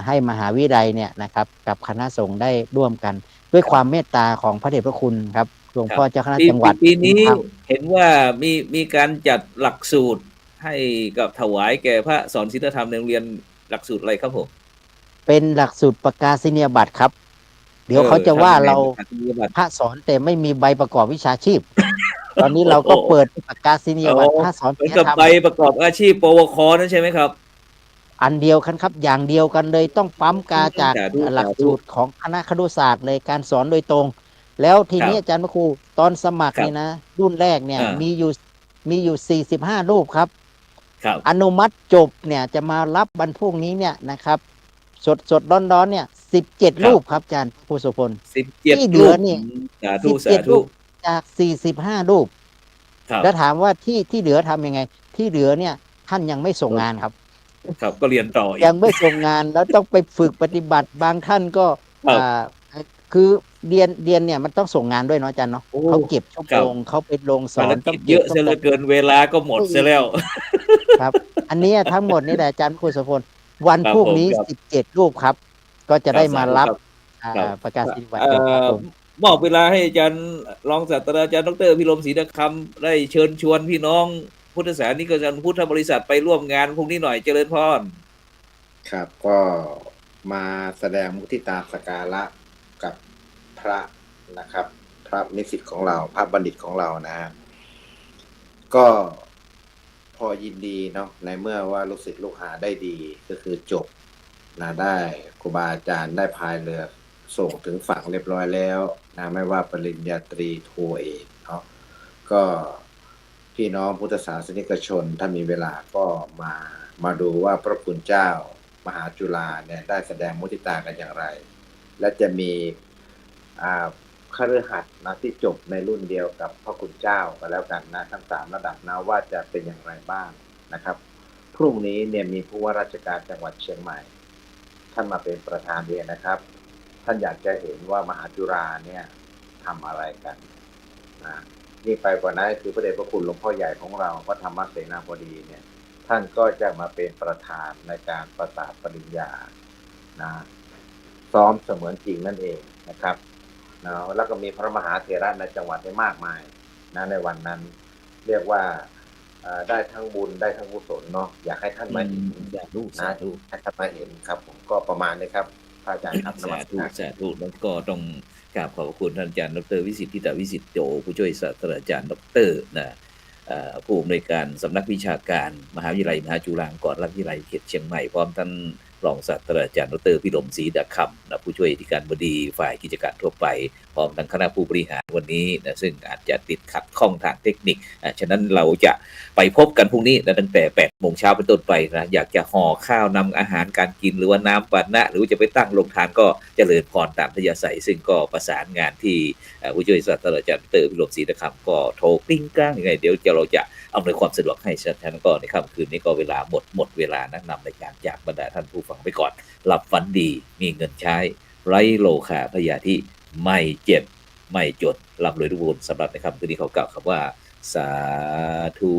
ให้มหาวิทยาลัยเนี่ยนะครับกับคณะสงฆ์ได้ร่วมกันด้วยความเมตตาของพระเดชพระคุณครับหลวงพ่อเจ้าคณะจังหวัดปีนี้เห็นว่ามีการจัดหลักสูตรให้กับถวายแก่พระสอนศีลธรรมในโรงเรียนหลักสูตรอะไรครับผมเป็นหลักสูตรประกาศนียบัตรครับเดี๋ยวเขาจะว่าเราพระสอนแต่ไม่มีใบประกอบวิชาชีพ ตอนนี้เราก็เปิดประกาศนียบัตรพระสอนศีลธรรมใบประกอบอาชีพปวคนั่นใช่ไหมครับอันเดียวกันครับอย่างเดียวกันเลยต้องปั๊มกาจากหลักสูตรของคณะครุศาสตร์เลยการสอนโดยตรงแล้วทีนี้อาจารย์พระครูตอนสมัครนี่นะรุ่นแรกเนี่ยมีอยู่45รูปครับอนุมัติจบเนี่ยจะมารับวันพรุ่งนี้เนี่ยนะครับสดร้อนเนี่ย17รูปครับอาจารย์ครูโสพลที่เหลือเนี่ย17รูปจาก45รูปแล้วถามว่าที่เหลือทำยังไงที่เหลือเนี่ยท่านยังไม่ส่งงานครับก็เรียนต่อยังไม่ส่งงานแล้วต้องไปฝึกปฏิบัติบางท่านก็คือเรียนเนี่ยมันต้องส่งงานด้วยเนาะอาจารย์เนาะเขาเก็บชั่วโมงเขาไปลงสอนต้องเยอะเสียเหลือเกินเวลาก็หมดเสียแล้วครับอันนี้ทั้งหมดนี่แหละอาจารย์ครูโสพลวันพรุ่งนี้17รูปครับก็จะได้มารับประกาศนียบัตรมอบเวลาให้อาจารย์รองศาสตราจารย์ดร.พิรมศรีนคำได้เชิญชวนพี่น้องพุทธศาสนิกชนพุทธบริษัทไปร่วมงานพรุ่งนี้หน่อยเจริญพรครับก็มาแสดงมุทิตาสักการะกับพระนะครับพระนิสิตของเราพระบัณฑิตของเรานะก็พอยินดีเนาะในเมื่อว่าลูกศิษย์ลูกหาได้ดีก็คือจบนะได้ครูบาอาจารย์ได้พายเรือส่งถึงฝั่งเรียบร้อยแล้วนะไม่ว่าปริญญาตรีโทเอกเนาะก็พี่น้องพุทธศาสนิกชนถ้ามีเวลาก็มาดูว่าพระคุณเจ้ามหาจุฬาเนี่ยได้แสดงมุทิตากันอย่างไรและจะมี คฤหัสถ์นะที่จบในรุ่นเดียวกับพระคุณเจ้าก็แล้วกันนะทั้ง3ระดับนะว่าจะเป็นอย่างไรบ้างนะครับพรุ่งนี้เนี่ยมีผู้ว่าราชการจังหวัดเชียงใหม่ท่านมาเป็นประธานเรียนนะครับท่านอยากจะเห็นว่ามหาจุฬาเนี่ยทำอะไรกันนะนี่ไปกว่านั้นคือพระเดชพระคุณหลวงพ่อใหญ่ของเราพระธรรมเสนาบดีเนี่ยท่านก็จะมาเป็นประธานในการประกาศปริญญานะซ้อมเสมือนจริงนั่นเองนะครับนะแล้วก็มีพระมหาเถระในจังหวัดได้มากมายนะในวันนั้นเรียกว่าได้ทั้งบุญได้ทั้งกุศลเนาะอยากให้ท่านมาเห็นสาธุสาธุ ให้ท่านมาเห็นครับผมก็ประมาณนี้ครับพระอาจารย์ครับนมัสการ สาธุแล้วก็ต้องกราบขอบคุณท่านอาจารย์ดร.วิสิทธิตวิสิทธิโตผู้ช่วยศาสตราจารย์ดร.นะผู้อำนวยการสำนักวิชาการมหาวิทยาลัยมหาจุฬาลงกรณราชวิทยาลัยเขตเชียงใหม่พร้อมท่านรองศาสตราจารย์ดร.พิรมศรีดาคำนะผู้ช่วยอธิการบดีฝ่ายกิจการทั่วไปพร้อมทั้งคณะผู้บริหารวันนี้นะซึ่งอาจจะติดขัดข้องทางเทคนิคฉะนั้นเราจะไปพบกันพรุ่งนี้นะตั้งแต่ 8 โมงเช้าเป็นต้นไปนะอยากจะห่อข้าวนำอาหารการกินหรือว่าน้ำปานะหรือจะไปตั้งโรงทานก็เจริญพรตามพยาศัยซึ่งก็ประสานงานที่ผู้ช่วยศาสตราจารย์ดร.พิรมศรีดาคำก็โทรกลิ้งกลางยังไงเดี๋ยวเราจะอำนวยความสะดวกให้ฉะนั้นก็ในค่ำคืนนี้ก็เวลาหมดเวลานักนำในการจากบรรดาท่านผู้ฟังไปก่อนหลับฝันดีมีเงินใช้ไร้โลคาพยาธิไม่เจ็บไม่จดร่ำรวยทุกคนสำหรับในค่ำคืนนี้เขากล่าวคำว่าสาธุ